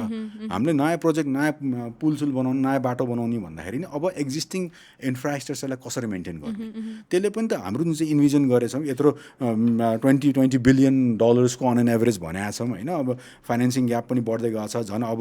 हामीले नयाँ प्रोजेक्ट, नयाँ पुलसुल बनाउनु, नयाँ बाटो बनाउने भन्दाखेरि नि अब एक्जिस्टिङ इन्फ्रास्ट्रक्चरलाई कसरी मेन्टेन गर्ने, त्यसले पनि त हाम्रो जुन चाहिँ इन्भिजन गरेछौँ यत्रो $20 बिलियन को अन एन एभरेज भनेको छौँ होइन. अब फाइनेन्सिङ ग्याप पनि बढ्दै गएको छ. झन् अब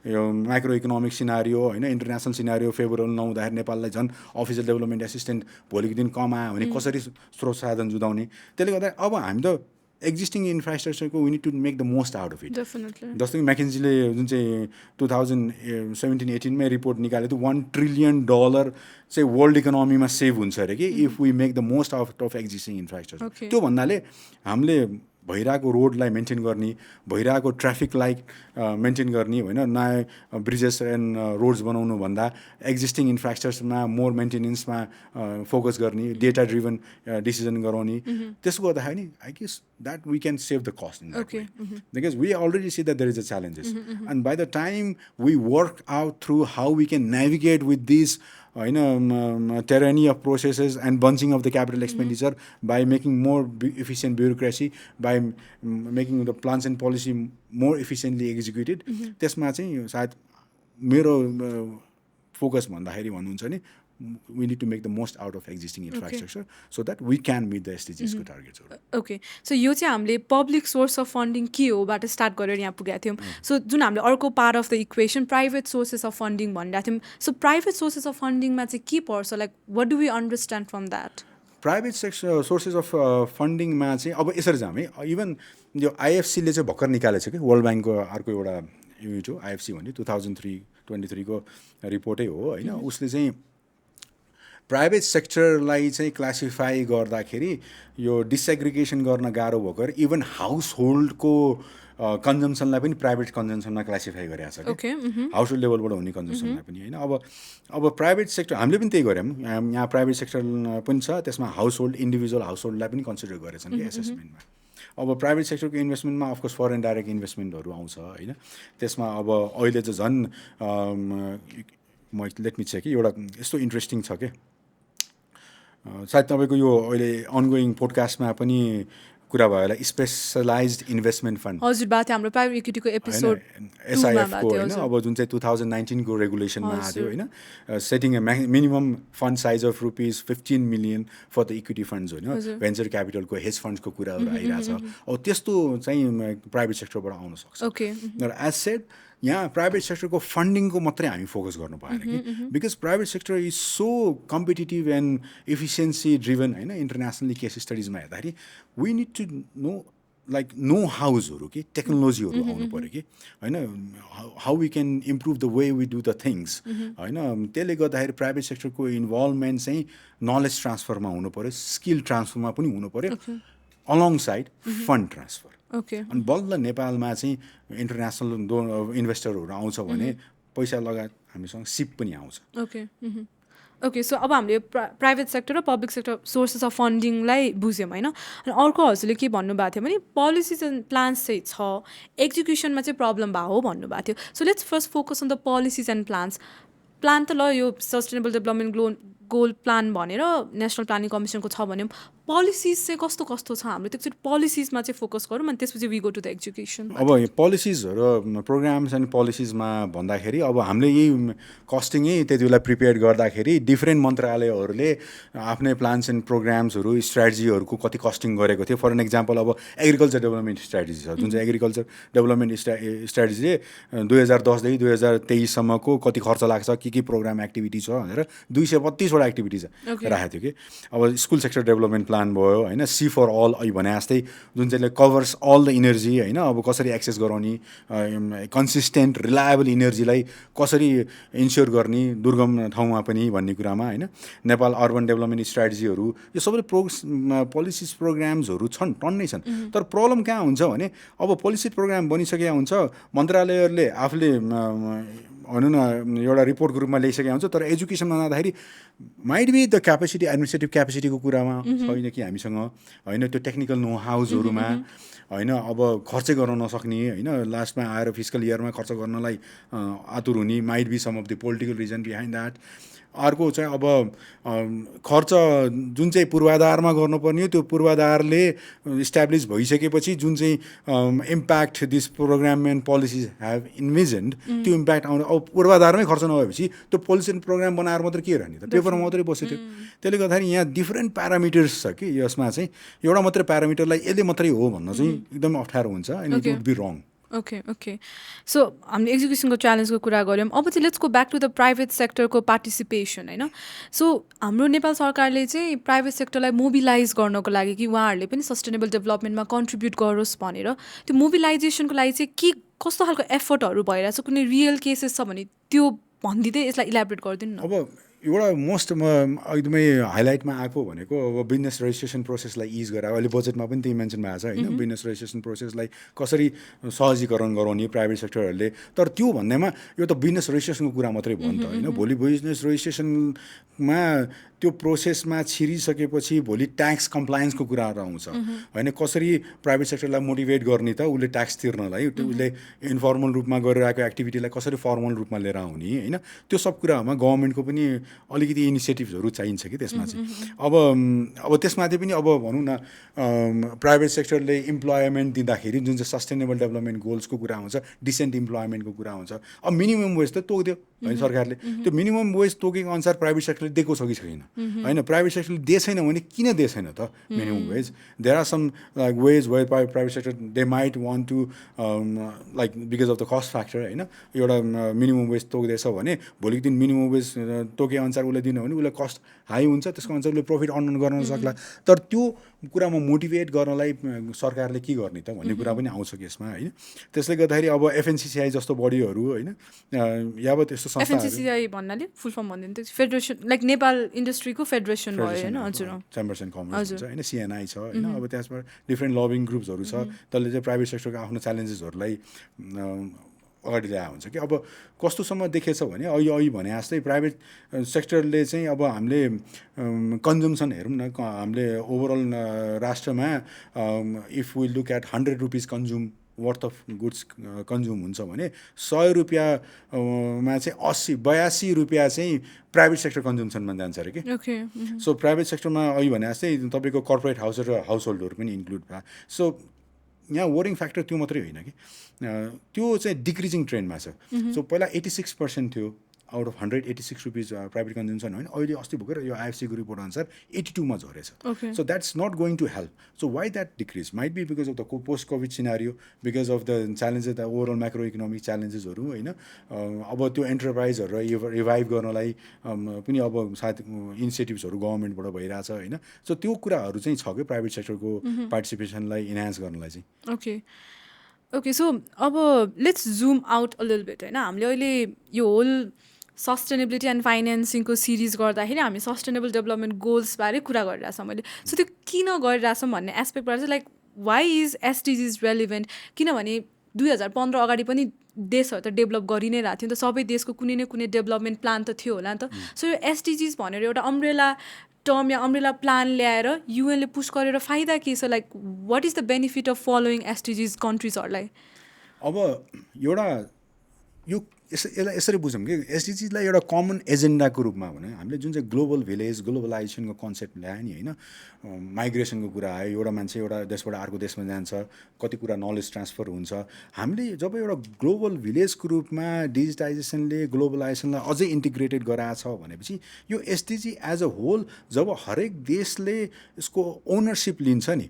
यो माइक्रो इकोनोमिक सिनारियो होइन, इन्टरनेसनल सिनारियो फेभरेबल नहुँदाखेरि नेपाललाई झन् अफिसियल डेभलपमेन्ट एसिस्टेन्ट भोलिको दिन कम आयो भने कसरी स्रोत साधन जुटाउने. त्यसले गर्दा अब हामी त एक्जिस्टिङ इन्फ्रास्ट्रक्चरको we need to make the most out of it. Definitely जस्तो कि म्याकेन्जीले जुन चाहिँ 2017-18मै रिपोर्ट निकालेको थियो $1 ट्रिलियन चाहिँ वर्ल्ड इकोनोमीमा सेभ हुन्छ अरे कि if we make the most out of existing infrastructure. त्यो भन्नाले हामीले भइरहेको रोडलाई मेन्टेन गर्ने, भइरहेको ट्राफिकलाई मेन्टेन गर्ने होइन, नयाँ ब्रिजेस एन्ड रोड्स बनाउनु भन्दा एक्जिस्टिङ इन्फ्रास्ट्रक्चरमा मोर मेन्टेनेन्समा फोकस गर्ने, डेटा ड्रिभन डिसिजन गराउने, त्यसो गर्दाखेरि नि I guess that we can save the cost in that way because we already see that there is a challenges and by the time we work out through how we can navigate with this tyranny of processes and bunching of the capital expenditure by making more efficient bureaucracy, by making the plans and policy more efficiently executed. त्यसमा चाहिँ सायद मेरो focus भन्दाखेरि भन्नुहुन्छ नि we need to make the most out of existing infrastructure so that we can meet the SDGs को targets. Okay so यो चाहिँ हामीले पब्लिक सोर्स अफ फन्डिङ के हो बाट स्टार्ट गरेर यहाँ पुगेका थियौँ। सो जुन हामीले अर्को part of the equation private sources of funding भनिरहेको थियौँ। सो प्राइभेट सोर्सेस अफ फन्डिङमा चाहिँ के पर्छ, like what do we understand from that? Private sources of फन्डिङमा चाहिँ अब यसरी जाउँ है, इभन यो आइएफसीले चाहिँ भर्खर निकालेको छ कि वर्ल्ड ब्याङ्कको अर्को एउटा युनिट हो आइएफसी भन्ने 2023 को रिपोर्टै हो होइन। उसले चाहिँ प्राइभेट सेक्टरलाई चाहिँ क्लासिफाई गर्दाखेरि यो डिसएग्रिगेसन गर्न गाह्रो भएकोर इभन हाउस होल्डको कन्जम्सनलाई पनि प्राइभेट कन्जम्सनमा क्लासिफाई गरेको छ कि हाउस होल्ड लेभलबाट हुने कन्जम्सनलाई पनि होइन। अब प्राइभेट सेक्टर हामीले पनि त्यही गऱ्यौँ, यहाँ प्राइभेट सेक्टर पनि छ, त्यसमा हाउस होल्ड इन्डिभिजुअल हाउस होल्डलाई पनि कन्सिडर गरेछन् कि एसेसमेन्टमा। अब प्राइभेट सेक्टरको इन्भेस्टमेन्टमा अफकोर्स फरेन डाइरेक्ट इन्भेस्टमेन्टहरू आउँछ होइन। त्यसमा अब अहिले चाहिँ झन् लेट मी चेक कि एउटा यस्तो इन्ट्रेस्टिङ छ कि सायद तपाईँको यो अहिले अनगोइङ पोडकास्टमा पनि कुरा भयो होला, स्पेसलाइज्ड इन्भेस्टमेन्ट फन्ड। हजुर बात हाम्रो प्राइभेट इक्विटीको एपिसोड एसआइएफको होइन, अब जुन चाहिँ 2019 को रेगुलेसनमा आयो होइन, setting a minimum fund size of ₹15 million for the equity funds होइन, भेन्चर क्यापिटलको हेज फन्ड्सको कुराहरू आइरहेछ। अब त्यस्तो चाहिँ प्राइभेट सेक्टरबाट आउन सक्छ। र एज सेड यहाँ प्राइभेट सेक्टरको फन्डिङको मात्रै हामी फोकस गर्नु भएन कि because private sector is so competitive and efficiency driven होइन। इन्टरनेसनली केस स्टडिजमा हेर्दाखेरि वी निड टु नो हाउसहरू कि टेक्नोलोजीहरू आउनु पऱ्यो कि होइन, how we can improve the way we do the things होइन। त्यसले गर्दाखेरि प्राइभेट सेक्टरको इन्भल्भमेन्ट चाहिँ नलेज ट्रान्सफरमा हुनु पऱ्यो, स्किल ट्रान्सफरमा पनि हुनु पऱ्यो, अलङ साइड फन्ड ट्रान्सफर। अनि बल्ल नेपालमा चाहिँ इन्टरनेसनल इन्भेस्टरहरू आउँछ भने पैसा लगायत हामीसँग सिप पनि आउँछ। ओके सो अब हामीले प्राइभेट सेक्टर र पब्लिक सेक्टर सोर्सेस अफ फन्डिङलाई बुझ्यौँ होइन। अनि अर्को हजुरले के भन्नुभएको थियो भने पोलिसिज एन्ड प्लान्स चाहिँ छ, एक्जिक्युसनमा चाहिँ प्रब्लम भयो भन्नुभएको थियो। So let's first focus on the policies and plans. Plan त ल यो सस्टेनेबल डेभलपमेन्ट गोल प्लान भनेर नेसनल प्लानिङ कमिसनको छ भन्यौँ, पोलिसिज चाहिँ कस्तो कस्तो छ हाम्रो, त्यसपछि पोलिसिजमा चाहिँ फोकस गरौँ अनि त्यसपछि we go to the execution. अब पोलिसिजहरू प्रोग्राम्स एन्ड पोलिसिजमा भन्दाखेरि अब हामीले यही कस्टिङै त्यति बेला प्रिपेयर गर्दाखेरि डिफ्रेन्ट मन्त्रालयहरूले आफ्नै प्लान्स एन्ड प्रोग्राम्सहरू स्ट्राटेजीहरूको कति कस्टिङ गरेको थियो। फर एन एक्जाम्पल अब एग्रिकल्चर डेभलपमेन्ट स्ट्राटेजी छ, जुन चाहिँ एग्रिकल्चर डेभलपमेन्ट स्ट्राटेजीले 2010 देखि 2023 सम्मको कति खर्च लाग्छ, के प्रोग्राम एक्टिभिटी छ भनेर 232वटा एक्टिभिटिज राखेको थियो कि। अब स्कुल सेक्टर डेभलपमेन्ट प्लान भयो होइन, सी फर अल अहिले भने जस्तै जुन चाहिँले कभर्स अल द इनर्जी होइन, अब कसरी एक्सेस गराउने, कन्सिस्टेन्ट रिलायबल इनर्जीलाई कसरी इन्स्योर गर्ने दुर्गम ठाउँमा पनि भन्ने कुरामा होइन। नेपाल अर्बन डेभलपमेन्ट स्ट्राटेजीहरू यो सबै पोलिसिज प्रोग्राम्सहरू छन्, टन्नै छन्। तर प्रब्लम कहाँ हुन्छ भने अब पोलिसी प्रोग्राम बनिसकेका हुन्छ, मन्त्रालयहरूले आफूले भनौँ न एउटा रिपोर्टको रूपमा ल्याइसकेका हुन्छ, तर एजुकेसनमा जाँदाखेरि might be the capacity administrative क्यापेसिटीको कुरामा छैन कि हामीसँग होइन, त्यो टेक्निकल नो हाउसहरूमा होइन, अब खर्चै गर्न नसक्ने होइन, लास्टमा आएर फिस्कल इयरमा खर्च गर्नलाई आतुर हुने, might be some of the political reason behind that. अर्को चाहिँ अब खर्च जुन चाहिँ पूर्वाधारमा गर्नुपर्ने हो त्यो पूर्वाधारले इस्ट्याब्लिस भइसकेपछि जुन चाहिँ impact this program and policies have envisioned त्यो इम्प्याक्ट आउँदा अब पूर्वाधारमै खर्च नभएपछि त्यो पोलिसी एन्ड प्रोग्राम बनाएर मात्रै के रहने त, पेपरमा मात्रै बस्यो त्यो। त्यसले गर्दाखेरि यहाँ डिफ्रेन्ट प्यारामिटर्स छ कि यसमा चाहिँ एउटा मात्रै प्यारामिटरलाई यसले मात्रै हो भन्न चाहिँ एकदम अप्ठ्यारो हुन्छ and it would be wrong. Okay so हामीले एक्जिक्युसनको च्यालेन्जको कुरा गऱ्यौँ अब चाहिँ let's go back to the private सेक्टरको पार्टिसिपेसन होइन सो हाम्रो नेपाल सरकारले चाहिँ प्राइभेट सेक्टरलाई मोबिलाइज गर्नको लागि कि उहाँहरूले पनि सस्टेनेबल डेभलपमेन्टमा कन्ट्रिब्युट गरोस् भनेर त्यो मोबिलाइजेसनको लागि चाहिँ के कस्तो खालको एफर्टहरू भइरहेछ कुनै रियल केसेस छ भने त्यो भनिदिँदै यसलाई इलाबोरेट गरिदिनु न अब एउटा मोस्ट एकदमै हाइलाइटमा आएको भनेको अब बिजनेस रेजिस्ट्रेसन प्रोसेसलाई इज गरायो अहिले बजेटमा पनि त्यही मेन्सन भएको छ होइन बिजनेस रेजिस्ट्रेसन प्रोसेसलाई कसरी सहजीकरण गराउने प्राइभेट सेक्टरहरूले तर त्यो भन्दैमा यो त बिजनेस रेजिस्ट्रेसनको कुरा मात्रै भयो नि त होइन भोलि बिजनेस रेजिस्ट्रेसनमा त्यो प्रोसेसमा छिरिसकेपछि भोलि ट्याक्स कम्प्लायन्सको कुराहरू आउँछ होइन कसरी प्राइभेट सेक्टरलाई मोटिभेट गर्ने त उसले ट्याक्स तिर्नलाई उसले इन्फर्मल रूपमा गरिरहेको एक्टिभिटीलाई कसरी फर्मल रूपमा लिएर आउने होइन त्यो सब कुराहरूमा गभर्मेन्टको पनि अलिकति इनिसिएटिभ्सहरू चाहिन्छ कि त्यसमा चाहिँ अब त्यसमाथि पनि अब भनौँ न प्राइभेट सेक्टरले इम्प्लोइमेन्ट दिँदाखेरि जुन चाहिँ सस्टेनेबल डेभलपमेन्ट गोल्सको कुरा हुन्छ डिसेन्ट इम्प्लोइमेन्टको कुरा हुन्छ अब मिनिमम वेज त तोकिदियो होइन सरकारले त्यो मिनिमम वेज तोकेको अनुसार प्राइभेट सेक्टरले दिएको छ कि छैन होइन प्राइभेट सेक्टरले दिए छैन भने किन दिए छैन त minimum wage there are some like wage where private sector they might want to like because of the cost factor होइन एउटा मिनिमम वेज तोक्दैछ भने भोलिको दिन मिनिमम वेज तोके अनुसार उसले दिनु भने उसलाई कस्ट हाई हुन्छ त्यसको अनुसार उसले प्रफिट अर्न गर्न सक्ला तर त्यो कुरामा मोटिभेट गर्नलाई सरकारले के गर्ने त भन्ने कुरा पनि आउँछ कि यसमा होइन त्यसले गर्दाखेरि अब एफएनसिसिआई जस्तो बडीहरू होइन या अब त्यस्तो एफएनसिसिआई भन्नाले फुल फर्म भनिदिनु त्यो फेडरेसन लाइक नेपाल इन्डस्ट्रीको फेडरेसन भयो होइन हजुर चेम्बर्स एन्ड कमर्स हुन्छ होइन सिएनआई छ होइन अब त्यसमा डिफ्रेन्ट लबिङ ग्रुप्सहरू छ त्यसले चाहिँ प्राइभेट सेक्टरको आफ्नो च्यालेन्जेसहरूलाई अगाडि ल्याएको हुन्छ कि अब कस्तोसम्म देखेछ भने अहिले भने जस्तै प्राइभेट सेक्टरले चाहिँ अब हामीले कन्जम्सन हेरौँ न हामीले ओभरअल राष्ट्रमा if we look at 100 rupees consume worth of goods consume हुन्छ भने 100 रुपियाँमा चाहिँ 82 रुपियाँ चाहिँ प्राइभेट सेक्टर कन्ज्युम्सनमा जान्छ अरे कि सो प्राइभेट सेक्टरमा अहिले भने जस्तै तपाईँको कर्पोरेट हाउस र हाउस होल्डहरू पनि इन्क्लुड भयो सो यहाँ वरिङ फ्याक्टर त्यो मात्रै होइन कि त्यो चाहिँ डिक्रिजिङ ट्रेन्डमा छ सो पहिला 86% थियो out of 186 rupees private consumption होइन अहिले अस्ति भर्खर यो आइएफसीको रिपोर्ट अनुसार 82मा झरेछ so that's not going to help so why that decrease might be because of the post COVID scenario because of the challenges the overall macro economic च्यालेन्जेसहरू होइन अब त्यो एन्टरप्राइजहरू रिभाइभ गर्नलाई पनि अब सायद इनिसिएटिभ्सहरू गभर्मेन्टबाट भइरहेछ होइन सो त्यो कुराहरू चाहिँ छ कि प्राइभेट सेक्टरको पार्टिसिपेसनलाई इन्हान्स गर्नलाई चाहिँ ओके सो अब let's zoom out a little beet होइन हामीले अहिले यो होल सस्टेनेबिलिटी एन्ड फाइनेन्सिङको सिरिज गर्दाखेरि हामी सस्टेनेबल डेभलपमेन्ट गोल्सबारे कुरा गरिरहेछौँ मैले सो त्यो किन गरिरहेछौँ भन्ने एस्पेक्टबाट चाहिँ लाइक वाइ इज एसडिजिज रेलिभेन्ट किनभने 2015 अगाडि पनि देशहरू त डेभलप गरि नै रहेको थियो नि त सबै देशको कुनै न कुनै डेभलपमेन्ट प्लान त थियो होला नि त सो यो एसडिजिज भनेर एउटा अम्ब्रेला टर्म या अम्ब्रेला प्लान ल्याएर युएनले पुस गरेर फाइदा के छ like what is the benefit of following SDGs कन्ट्रिजहरूलाई अब एउटा यो यसलाई यसरी बुझौँ कि एसडिजीलाई एउटा कमन एजेन्डाको रूपमा भने हामीले जुन चाहिँ ग्लोबल भिलेज ग्लोबलाइजेसनको कन्सेप्ट ल्यायो नि होइन माइग्रेसनको कुरा आयो एउटा मान्छे एउटा देशबाट अर्को देशमा जान्छ कति कुरा नलेज ट्रान्सफर हुन्छ हामीले जब एउटा ग्लोबल भिलेजको रूपमा डिजिटाइजेसनले ग्लोबलाइजेसनलाई अझै इन्टिग्रेटेड गराएको छ भनेपछि यो एसडिजी एज अ होल जब हरेक देशले यसको ओनरसिप लिन्छ नि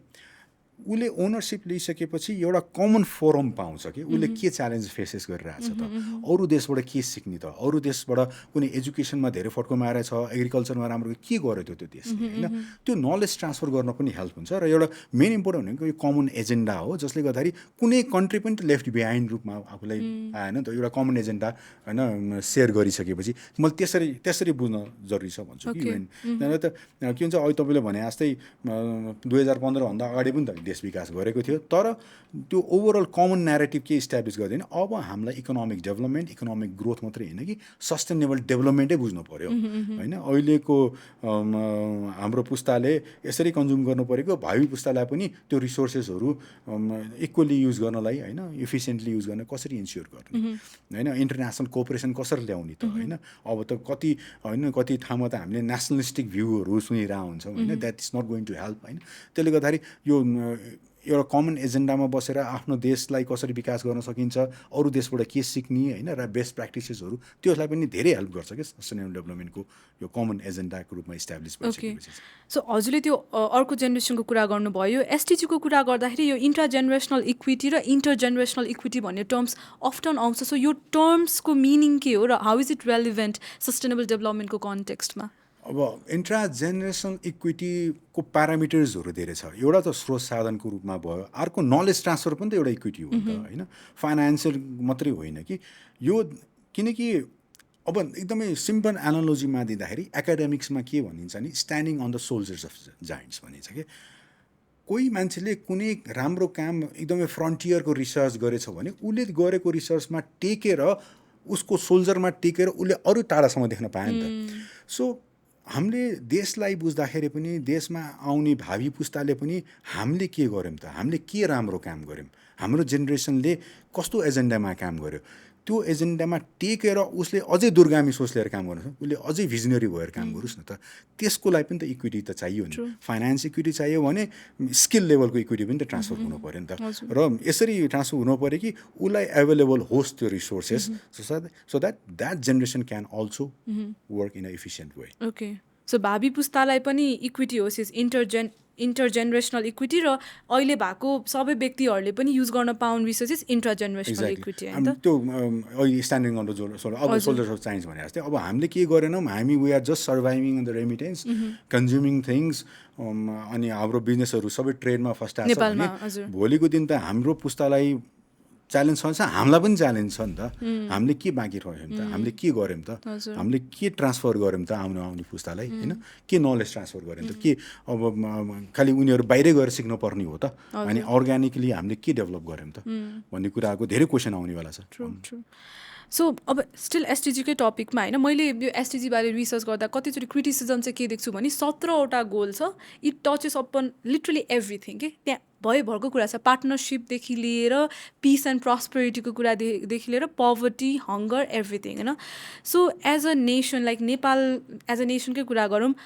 उसले ओनरसिप लिइसकेपछि एउटा कमन फोरम पाउँछ कि उसले के च्यालेन्ज फेसेस गरिरहेछ त अरू देशबाट के सिक्ने त अरू देशबाट कुनै एजुकेसनमा धेरै फड्को मारेछ एग्रिकल्चरमा राम्रो के गर्यो त्यो देशले होइन त्यो नलेज ट्रान्सफर गर्न पनि हेल्प हुन्छ र एउटा मेन इम्पोर्टेन्ट भनेको यो कमन एजेन्डा हो जसले गर्दाखेरि कुनै कन्ट्री पनि त लेफ्ट बिहाइन्ड रूपमा आफूलाई आएन त एउटा कमन एजेन्डा होइन सेयर गरिसकेपछि मैले त्यसरी बुझ्न जरुरी छ भन्छु कि त के हुन्छ अहिले तपाईँले भने जस्तै 2015भन्दा अगाडि पनि त देश विकास गरेको थियो तर त्यो ओभरअल कमन न्यारेटिभ के इस्टाब्लिस गर्दैन अब हामीलाई इकोनोमिक डेभलपमेन्ट इकोनोमिक ग्रोथ मात्रै होइन कि सस्टेनेबल डेभलपमेन्टै बुझ्नु पऱ्यो होइन अहिलेको हाम्रो पुस्ताले यसरी कन्ज्युम गर्नु परेको भावी पुस्तालाई पनि त्यो रिसोर्सेसहरू इक्वली युज गर्नलाई होइन इफिसियन्टली युज गर्न कसरी इन्स्योर गर्ने होइन इन्टरनेसनल कोअपरेसन कसरी ल्याउने त होइन अब त कति ठाउँमा त हामीले नेसनलिस्टिक भ्यूहरू सुनिरहेको हुन्छौँ होइन that is not going to help होइन त्यसले गर्दाखेरि यो एउटा कमन एजेन्डामा बसेर आफ्नो देशलाई कसरी विकास गर्न सकिन्छ, अरू देशबाट के सिक्ने होइन र बेस्ट प्र्याक्टिसेसहरू, त्यसलाई पनि धेरै हेल्प गर्छ क्या सस्टेनेबल डेभलपमेन्टको यो कमन एजेन्डाको रूपमा इस्टाब्लिस भइसकेपछि। सो हजुरले त्यो अर्को जेनेरेसनको कुरा गर्नुभयो, एसटिजीको कुरा गर्दाखेरि यो इन्ट्रा जेनेरेसनल इक्विटी र इन्टर जेनेरेसनल इक्विटी भन्ने टर्म्स अफ्टन आउँछ। सो यो टर्म्सको मिनिङ के हो र how is it relevant sustainable डेभलपमेन्टको कन्टेक्स्टमा? अब इन्ट्रा जेनेरेसनल इक्विटीको प्यारामिटर्सहरू धेरै छ। एउटा त स्रोत साधनको रूपमा भयो, अर्को नलेज ट्रान्सफर पनि त एउटा इक्विटी हो नि त होइन, फाइनेन्सियल मात्रै होइन कि यो। किनकि अब एकदमै सिम्पल एनालोजीमा दिँदाखेरि एकाडेमिक्समा के भनिन्छ नि, standing on the soldiers of giants भनिन्छ कि कोही मान्छेले कुनै राम्रो काम एकदमै फ्रन्टियरको रिसर्च गरेछ भने उसले गरेको रिसर्चमा टेकेर, उसको सोल्जरमा टेकेर उसले अरू टाढासम्म देख्न पायो नि त। सो हामीले देशलाई बुझ्दाखेरि पनि, देशमा आउने भावी पुस्ताले पनि हामीले के गर्यौँ त, हामीले के राम्रो काम गऱ्यौँ, हाम्रो जेनेरेसनले कस्तो एजेन्डामा काम गर्यो, त्यो एजेन्डामा टेकेर उसले अझै दूरगामी सोच लिएर काम गर्नुहोस्, उसले अझै भिजनरी भएर काम गरोस् न त। त्यसको लागि पनि त इक्विटी त चाहियो नि। फाइनेन्स इक्विटी चाहियो भने स्किल लेभलको इक्विटी पनि त ट्रान्सफर हुनु पऱ्यो नि त। र यसरी ट्रान्सफर हुनु पऱ्यो कि उसलाई एभाइलेबल होस् त्यो resources, so that generation can also work in a efficient way. Okay, so भावी पुस्तालाई पनि इक्विटी होस्, इन्टरजेनेरेसनल इक्विटी, र अहिले भएको सबै व्यक्तिहरूले पनि युज गर्न पाउने रिसोर्सेस इन्ट्रा जेनेरेसनल इक्विटी होइन त। त्यो अहिले स्ट्यान्डिङ अन द अब सोल्जर्स अफ साइन्स भने जस्तै अब हामीले के गरेनौँ, हामी we are just surviving in the remittance, consuming things, अनि हाम्रो बिजनेसहरू सबै ट्रेडमा फस्टाएको छ भने भोलिको दिन त हाम्रो पुस्तालाई च्यालेन्ज छ, हामीलाई पनि च्यालेन्ज छ नि त। हामीले के बाँकी रह्यौँ त, हामीले के गऱ्यौँ त, हामीले के ट्रान्सफर गऱ्यौँ त आउने पुस्तालाई होइन, के नलेज ट्रान्सफर गऱ्यौँ त, के अब खालि उनीहरू बाहिरै गएर सिक्नुपर्ने हो त, अनि अर्ग्यानिकली हामीले के डेभलप गऱ्यौँ त भन्ने कुराको धेरै क्वेसन आउनेवाला छ। सो अब स्टिल एसटिजीकै टपिकमा होइन, मैले यो एसटिजी बारे रिसर्च गर्दा कतिचोटि क्रिटिसिजम चाहिँ के देख्छु भने 17वटा गोल छ, it touches upon literally everything के। त्यहाँ भरको कुरा छ, पार्टनरसिपदेखि लिएर पिस एन्ड प्रस्पेरिटीको कुरादेखि लिएर पवर्टी, हङ्गर, एभ्रिथिङ होइन। So as a nation, like Nepal as a नेसनकै कुरा गरौँ,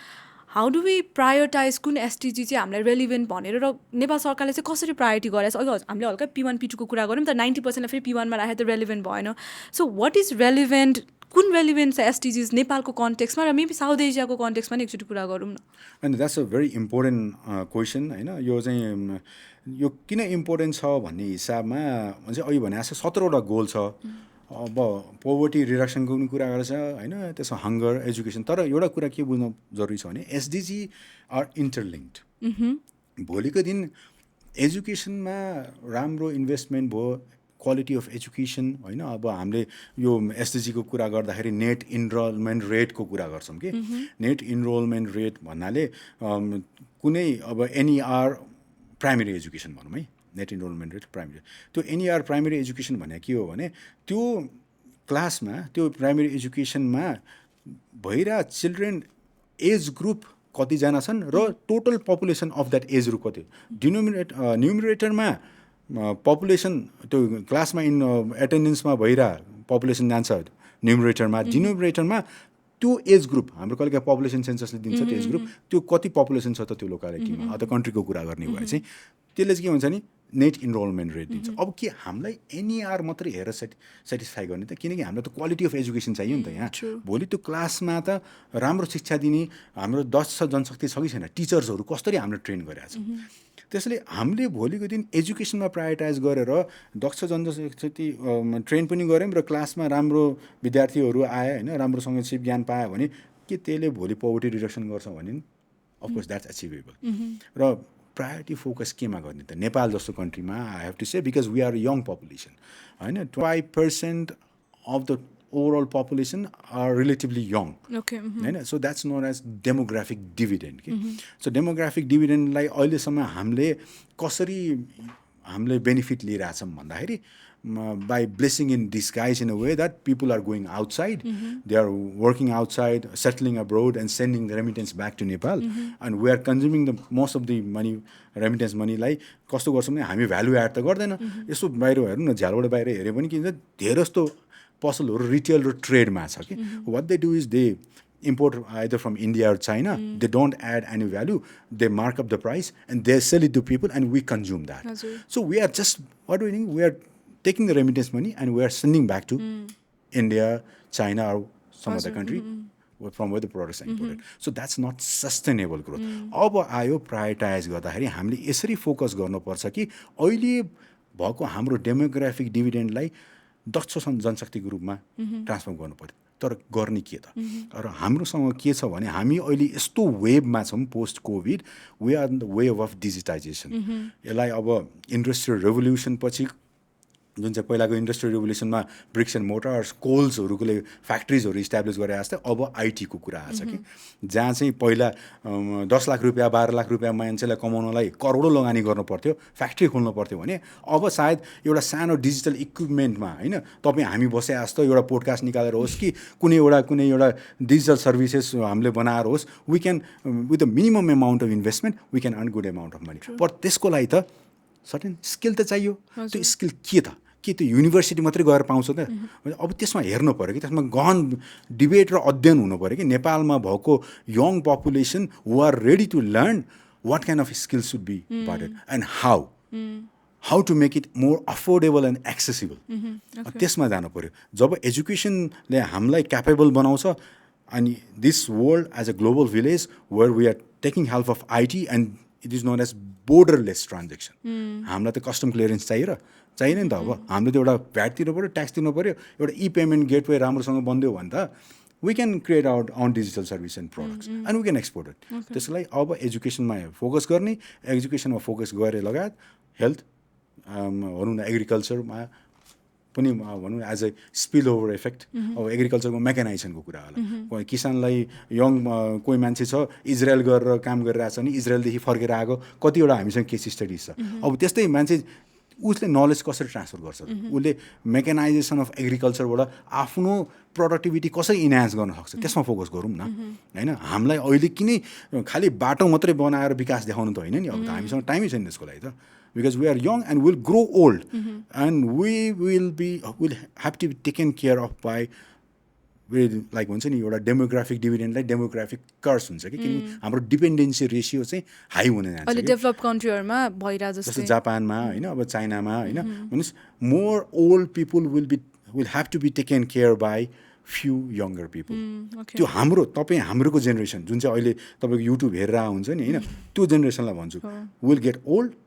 हाउ डु वी प्रायोरिटाइज कुन एसटिजी चाहिँ हामीलाई रेलिभेन्ट भनेर, र नेपाल सरकारले चाहिँ कसरी प्रायोरिटी गरेछ? अहिले हामीले हल्का P1 P2 को कुरा गऱ्यौँ त, 90%लाई फेरि P1 मा राखेर त रेलिभेन्ट भएन। सो वाट इज रेलिभेन्ट, कुन रेलिभेन्ट छ एसटिजिज नेपालको कन्टेक्समा र मेबी साउथ एसियाको कन्टेक्समा नि एकचोटि कुरा गरौँ न। And that's a very important question होइन। यो चाहिँ यो किन इम्पोर्टेन्ट छ भन्ने हिसाबमा चाहिँ अहिले भने जस्तो 17वटा गोल छ। अब पोभर्टी रिडक्सनको पनि कुरा गर्छ होइन, त्यसमा हङ्गर, एजुकेसन। तर एउटा कुरा के बुझ्नु जरुरी छ भने एसडिजी आर इन्टरलिङ्क्ड। भोलिको दिन एजुकेसनमा राम्रो इन्भेस्टमेन्ट भयो, क्वालिटी अफ एजुकेसन होइन। अब हामीले यो एसडिजीको कुरा गर्दाखेरि नेट इनरोलमेन्ट रेटको कुरा गर्छौँ कि नेट इनरोलमेन्ट रेट भन्नाले कुनै अब एनइआर प्राइमेरी एजुकेसन भनौँ है, नेट इनरोलमेन्ट रेट प्राइमेरी, त्यो एनइआर प्राइमेरी एजुकेसन भने के हो भने त्यो क्लासमा, त्यो प्राइमेरी एजुकेसनमा भइरहेको चिल्ड्रेन एज ग्रुप कतिजना छन् र total population of that age group कति। न्युमिरेटरमा पपुलेसन त्यो क्लासमा एटेन्डेन्समा भइरहेको पपुलेसन जान्छ न्युमिरेटरमा, डिनोमिनेटरमा त्यो एज ग्रुप हाम्रो कहिले पपुलेसन सेन्ससले दिन्छ त्यो एज ग्रुप, त्यो कति पपुलेसन छ त त्यो लोकालिटीमा अथवा कन्ट्रीको कुरा गर्ने भए चाहिँ त्यसले चाहिँ के भन्छ नि नेट इनरोलमेन्ट रेट दिन्छ। अब के हामीलाई एनइआर मात्रै हेरेर सेटिस्फाई गर्ने त, किनकि हामीलाई त क्वालिटी अफ एजुकेसन चाहियो नि त। यहाँ भोलि त्यो क्लासमा त राम्रो शिक्षा दिने हाम्रो दक्ष जनशक्ति छ कि छैन, टिचर्सहरू कसरी हामीले ट्रेन गरेका छौँ। त्यसैले हामीले भोलिको दिन एजुकेसनमा प्रायोरिटाइज गरेर दक्ष जनशक्ति ट्रेन पनि गऱ्यौँ र क्लासमा राम्रो विद्यार्थीहरू आए होइन, राम्रोसँग सिप ज्ञान पायो भने के त्यसले भोलि पोभर्टी रिडक्सन गर्छ भने अफकोर्स द्याट्स एचिभेबल। र प्रायोरिटी फोकस केमा गर्ने त? नेपाल जस्तो कन्ट्रीमा I have to say, because we are young population होइन, 5% of the overall population are relatively young होइन। So that's known as demographic dividend कि। सो डेमोग्राफिक डिभिडेन्डलाई अहिलेसम्म हामीले कसरी हामीले बेनिफिट लिइरहेछौँ भन्दाखेरि by blessing in disguise in a way that people are going outside, they are working outside, settling abroad and sending the remittance back to Nepal, and we are consuming the most of the money, remittance money लाई कस्तो गर्छौँ भने हामी value add त गर्दैन। यसो बाहिर हेर्नु न, झ्यालबाट बाहिर हेऱ्यो भने के हुन्छ, धेरै जस्तो पसलहरू रिटेल र ट्रेडमा छ कि। What they do is they import either from India or China. They don't add any value. They mark up the price and they sell it to people and we consume that. So we are just, what are we doing? We are taking the remittance money and we are sending back to India, China or some other country from where the products are imported. So that's not sustainable growth. अब आयो prioritise गर्दाखेरि हामीले यसरी focus गर्नुपर्छ कि अहिले भएको हाम्रो डेमोग्राफिक डिभिडेन्डलाई दक्ष जनशक्तिको रूपमा ट्रान्सफर गर्नु पर्यो तर गर्ने के त र हाम्रोसँग के छ भने हामी अहिले यस्तो वेभमा छौँ post COVID we are in the wave of digitization यसलाई अब इन्डस्ट्रियल रेभोल्युसन पछि जुन चाहिँ पहिलाको इन्डस्ट्रियल रेभोल्युसनमा ब्रिक्स एन्ड मोटर्स कोल्सहरूले फ्याक्ट्रिजहरू इस्टाब्लिस गरे जस्तै अब आइटीको कुरा आएको छ कि जहाँ चाहिँ पहिला 10 लाख रुपियाँ 12 लाख रुपियाँ मान्छेलाई कमाउनलाई करोडौँ लगानी गर्नु पर्थ्यो फ्याक्ट्री खोल्नु पर्थ्यो भने अब सायद एउटा सानो डिजिटल इक्विपमेन्टमा होइन तपाईँ हामी बसे जस्तो एउटा पोडकास्ट निकालेर होस् कि कुनै एउटा डिजिटल सर्भिसेस हामीले बनाएर होस् we can with the minimum amount of investment we can earn good amount of money पर त्यसको लागि त सर्टेन स्किल त चाहियो त्यो स्किल के त्यो युनिभर्सिटी मात्रै गएर पाउँछ त अब त्यसमा हेर्नु पऱ्यो कि त्यसमा गहन डिबेट र अध्ययन हुनु पऱ्यो कि नेपालमा भएको young population who are ready to learn what kind of skill should be important and how to make it more affordable and accessible त्यसमा जानु पऱ्यो जब एजुकेसनले हामीलाई क्यापेबल बनाउँछ अनि this world as a global village where we are taking help of IT and it is known as borderless transaction हामीलाई त कस्टम क्लियरेन्स चाहिएन नि त अब हामीले त एउटा भ्याट तिर्नु पऱ्यो ट्याक्स तिर्नु पऱ्यो एउटा ई पेमेन्ट गेटवे राम्रोसँग बनिदियो भने त we can create our own digital service and products and we can export it त्यसको लागि अब एजुकेसनमा फोकस गर्ने एजुकेसनमा फोकस गरे लगायत हेल्थ भनौँ न एग्रिकल्चरमा पनि भनौँ as a spill over effect अब एग्रिकल्चरको मेकानाइजेसनको कुरा होला किसानलाई यङ कोही मान्छे छ इजरायल गरेर काम गरिरहेछ भने इजरायलदेखि फर्केर आएको कतिवटा हामीसँग केस स्टडिज छ अब त्यस्तै मान्छे उसले नलेज कसरी ट्रान्सफर गर्छ उसले मेकानाइजेसन अफ एग्रिकल्चरबाट आफ्नो प्रोडक्टिभिटी कसरी इन्हान्स गर्न सक्छ त्यसमा फोकस गरौँ न होइन हामीलाई अहिले किन खालि बाटो मात्रै बनाएर विकास देखाउनु त होइन नि अब त हामीसँग टाइमै छैन त्यसको लागि त because we are young and we'll grow old and we'll have to be taken care of by like भन्छ नि एउटा डेमोग्राफिक डिभिडेन्डलाई डेमोग्राफिक कर्स हुन्छ कि किनकि हाम्रो डिपेन्डेन्सी रेसियो चाहिँ हाई हुन जान्छ अहिले डेभलप कन्ट्रीहरुमा भइरा जस्तो जापानमा हैन अब चाइनामा हैन means more old people will have to be taken care by few younger people त्यो हाम्रोको जेनेरेसन जुन चाहिँ अहिले तपाईको युट्युब हेरेर हुन्छ नि हैन त्यो जेनेरेसनलाई भन्छु will get old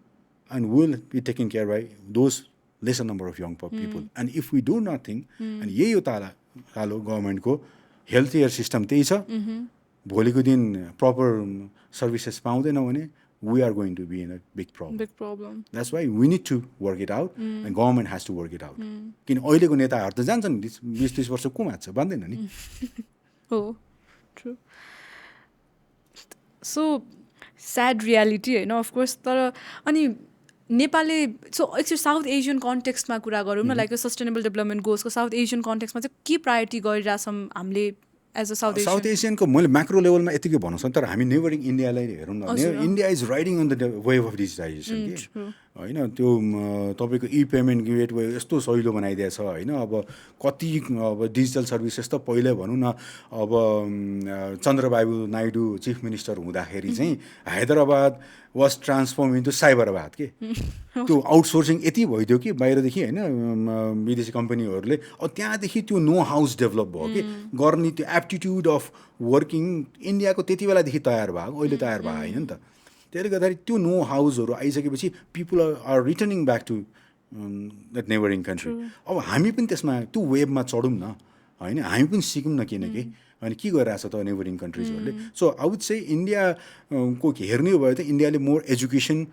and will be taken care by those lesser number of young people and if we do nothing and यही हो तालो गभर्नमेन्टको हेल्थ केयर सिस्टम त्यही छ भोलिको दिन प्रपर सर्भिसेस पाउँदैन भने we are going to be in a big problem. That's why we need to work it out and government has to work it out. किन अहिलेको नेताहरू त जान्छन् 20-30 वर्ष को मान्छ बन्दैन नि हो ट्रु सो स्याड रियालिटी हैन अफ कोर्स तर अनि नेपालले सो एक्चुअली साउथ एसियन कन्टेक्स्टमा कुरा गरौँ न लाइक सस्टेनेबल डेभलपमेन्ट गोल्सको साउथ एसियन कन्टेक्स्टमा चाहिँ के प्रायोरिटी गरिरहेछौँ हामीले एज अ साउथ एसियनको मैले म्याक्रो लेभलमा यतिकै भन्नु सक्छु तर हामी नेबरिङ इन्डियालाई हेरौँ न India is riding on the wave of digitisation कि होइन त्यो तपाईँको ई पेमेन्ट गेटवे यस्तो सजिलो बनाइदिएछ होइन अब कति अब डिजिटल सर्भिसेस त पहिल्यै भनौँ न अब चन्द्रबाबु नाइडू चिफ मिनिस्टर हुँदाखेरि चाहिँ Hyderabad was transform into Cyberabad के त्यो आउटसोर्सिङ यति भइदियो कि बाहिरदेखि होइन विदेशी कम्पनीहरूले त्यहाँदेखि त्यो नो हाउस डेभलप भयो कि गर्ने त्यो एप्टिट्युड अफ वर्किङ इन्डियाको त्यति बेलादेखि तयार भएको अहिले तयार भएको होइन नि त त्यसले गर्दाखेरि त्यो नो हाउसहरू आइसकेपछि people are returning back to that neighbouring country अब हामी पनि त्यसमा त्यो वेभमा चढौँ न होइन हामी पनि सिकौँ न किनकि अनि के गरिरहेछ त नेबरिङ कन्ट्रिजहरूले सो आई वुड से इन्डियाको हेर्ने भयो त इन्डियाले मोर एजुकेसन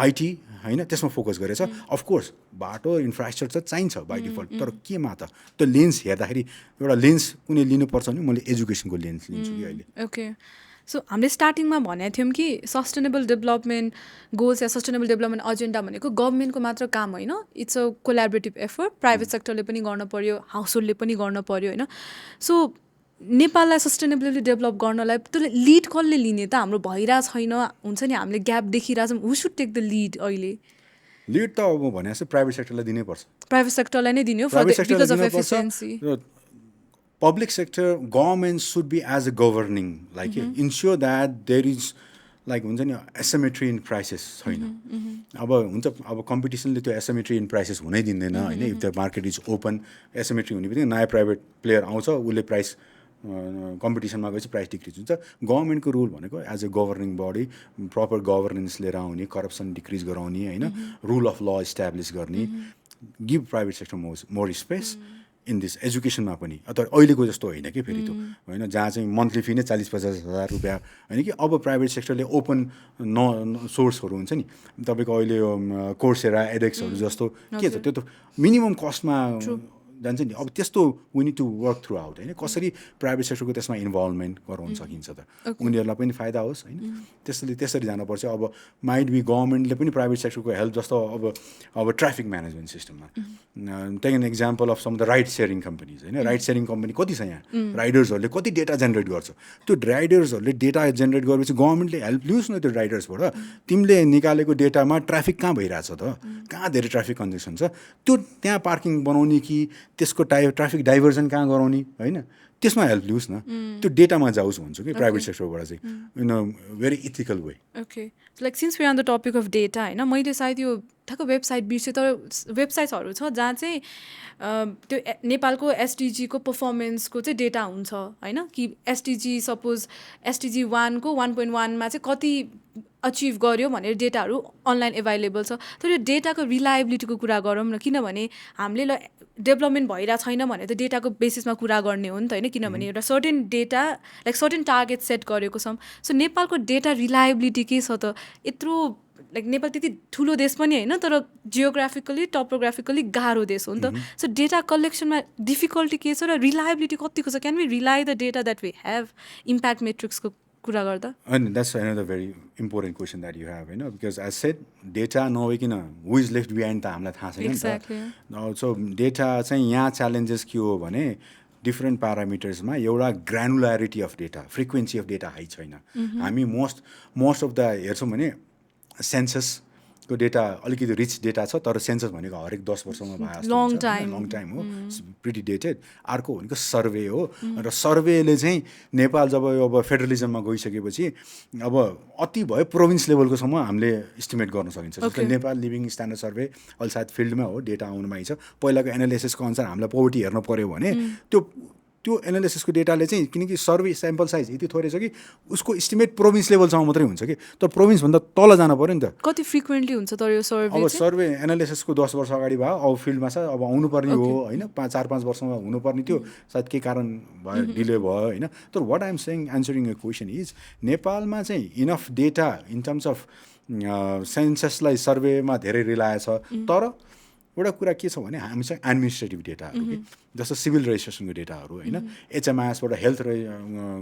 आइटी होइन त्यसमा फोकस गरेछ अफकोर्स बाटो इन्फ्रास्ट्रक्चर चाहिन्छ बाई डिफल्ट तर केमा त त्यो लेन्स हेर्दाखेरि एउटा लेन्स कुनै लिनुपर्छ भने मैले एजुकेसनको लेन्स लिन्छु कि अहिले ओके सो हामीले स्टार्टिङमा भनेको थियौँ कि सस्टेनेबल डेभलपमेन्ट गोल्स या सस्टेनेबल डेभलपमेन्ट एजेन्डा भनेको गभर्मेन्टको मात्र काम होइन it's a collaborative effort private सेक्टरले पनि गर्न पऱ्यो हाउस होल्डले पनि गर्न पऱ्यो होइन सो नेपाललाई सस्टेनेबली डेभलप गर्नलाई त्यसले लिड कसले लिने त हाम्रो भइरहेको छैन हुन्छ नि हामीले ग्याप देखिरहेछौँ who should take the lead अहिले लिड त अब भने जस्तो प्राइभेट सेक्टरलाई दिनैपर्छ प्राइभेट सेक्टरलाई नै दिने हो because of efficiency public sector, government should be as a governing, like ensure that there is like हुन्छ नि asymmetry in prices छैन. अब हुन्छ अब कम्पिटिसनले त्यो asymmetry in prices हुनै दिँदैन होइन. If the market is open asymmetry हुने बित्तिकै नयाँ प्राइभेट प्लेयर आउँछ, उसले प्राइस कम्पिटिसनमा गएपछि प्राइस डिक्रिज हुन्छ. गभर्मेन्टको रुल भनेको as a governing body proper governance लिएर आउने, करप्सन डिक्रिज गराउने होइन, रुल अफ ल इस्टाब्लिस गर्ने, give private sector more space in this एजुकेसनमा पनि. तर अहिलेको जस्तो होइन कि फेरि त्यो होइन, जहाँ चाहिँ मन्थली फी नै 40-50 हजार रुपियाँ होइन कि. अब प्राइभेट सेक्टरले ओपन सोर्सहरू हुन्छ नि तपाईँको अहिले कोर्सेरा एडेक्सहरू जस्तो के छ, त्यो त मिनिमम कस्टमा जान्छ नि. अब त्यस्तो we need to work through out होइन, कसरी प्राइभेट सेक्टरको त्यसमा इन्भल्भमेन्ट गराउन सकिन्छ त उनीहरूलाई पनि फाइदा होस् होइन. त्यसरी जानुपर्छ. अब माइट बी गभर्मेन्टले पनि प्राइभेट सेक्टरको हेल्प, जस्तो अब ट्राफिक म्यानेजमेन्ट सिस्टममा take an example of some the ride sharing companies होइन. राइड सेयरिङ कम्पनी कति छ यहाँ, राइडर्सहरूले कति डेटा जेनेरेट गर्छ. त्यो राइडर्सहरूले डेटा जेनेरेट गरेपछि गभर्मेन्टले हेल्प लियोस् न त्यो राइडर्सबाट. तिमीले निकालेको डेटामा ट्राफिक कहाँ भइरहेछ त, कहाँ धेरै ट्राफिक कन्जेक्सन छ, त्यो त्यहाँ पार्किङ बनाउने कि त्यसको ट्राफिक डाइभर्जन कहाँ गराउने होइन, त्यसमा हेल्प लियोस् न. त्यो डेटामा जाओस् भन्छु कि प्राइभेट सेक्टरबाट चाहिँ in a very ethical way. Okay, like since we are on the topic of data होइन, मैले सायद यो ठ्याक्क वेबसाइट बिर्सेँ, तर वेबसाइट्सहरू छ जहाँ चाहिँ त्यो नेपालको एसडिजीको पर्फर्मेन्सको चाहिँ डेटा हुन्छ होइन, कि एसडिजी सपोज एसडिजी 1को 1.1मा चाहिँ कति अचिभ गर्यो भनेर डेटाहरू अनलाइन एभाइलेबल छ. तर यो डेटाको रिलायबिलिटीको कुरा गरौँ न, किनभने हामीले डेभलपमेन्ट भइरहेको छैन भने त डेटाको बेसिसमा कुरा गर्ने हो नि त होइन, किनभने एउटा certain data like certain target set गरेको छौँ. सो नेपालको डेटा रिलायबिलिटी के छ त, यत्रो लाइक नेपाल त्यति ठुलो देश पनि होइन, तर जियोग्राफिकली टपोग्राफिकली गाह्रो देश हो नि त. सो डेटा कलेक्सनमा डिफिकल्टी के छ र रिलायबिलिटी कतिको छ, can we rely the data that we have impact मेट्रिक्सको कुरा गर्दा. And that's another very important question that you have, because as said, data नभइकन who is left behind त हामीलाई थाहा छैन नि त. So data चाहिँ यहाँ challenges के हो भने डिफ्रेन्ट प्यारामिटर्समा एउटा granularity of data, frequency of data high छैन. हामी मोस्ट अफ द हेर्छौँ भने सेन्ससको डेटा अलिकति रिच डेटा छ, तर सेन्सस भनेको हरेक 10 वर्षमा भए लङ टाइम हो, प्रिटी डेटेड. अर्को भनेको सर्वे हो, र सर्वेले चाहिँ नेपाल जब अब फेडरलिजममा गइसकेपछि अब अति भयो प्रोभिन्स लेभलकोसम्म हामीले इस्टिमेट गर्न सकिन्छ. जस्तै नेपाल लिभिङ स्ट्यान्डर्ड सर्वे अहिले सायद फिल्डमा हो, डेटा आउनुमा छ. पहिलाको एनालिसिसको अनुसार हामीलाई पोभर्टी हेर्न पऱ्यो भने त्यो एनालिसिसको डेटाले चाहिँ, किनकि सर्वे स्याम्पल साइज यति थोरै छ कि उसको इस्टिमेट प्रोभिन्स लेभलसम्म मात्रै हुन्छ कि, तर प्रोभिन्सभन्दा तल जानु पऱ्यो नि त. कति फ्रिक्वेन्टली हुन्छ तर यो सर्वे? अब सर्वे एनालिसिसको 10 वर्ष अगाडि भयो, अब फिल्डमा छ, अब आउनुपर्ने हो होइन, 4-5 वर्षमा हुनुपर्ने थियो, सायद के कारण भयो डिले भयो होइन. तर what I am saying answering a question is, नेपालमा चाहिँ enough data in terms of सेन्ससलाई सर्वेमा धेरै रिलाय छ. तर एउटा कुरा के छ भने हामीसँग एडमिनिस्ट्रेटिभ डेटाहरू कि, जस्तो सिभिल रेजिस्ट्रेसनको डेटाहरू होइन, एचएमआइएसबाट हेल्थ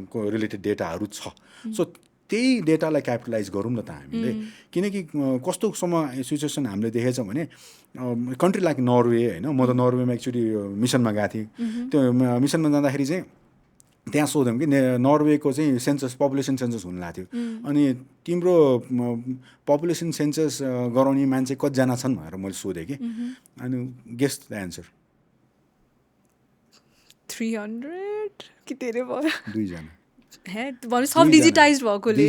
को रिलेटेड डेटाहरू छ. सो त्यही डेटालाई क्यापिटलाइज गरौँ न त हामीले. किनकि कस्तोसम्म सिचुएसन हामीले देखेछ भने कन्ट्री लाइक नर्वे होइन, म त नर्वेमा एक्चुली मिसनमा गएको थिएँ. त्यो मिसनमा जाँदाखेरि चाहिँ त्यहाँ सोध्यौँ कि नर्वेको चाहिँ पपुलेसन सेन्सस हुन लाग्थ्यो, अनि तिम्रो पपुलेसन सेन्सस गराउने मान्छे कतिजना छन् भनेर मैले सोधेँ कि, अनि गेस द एन्सर 300 कि धेरै भयो? 2 जना. सब डिजिटाइज भएकोले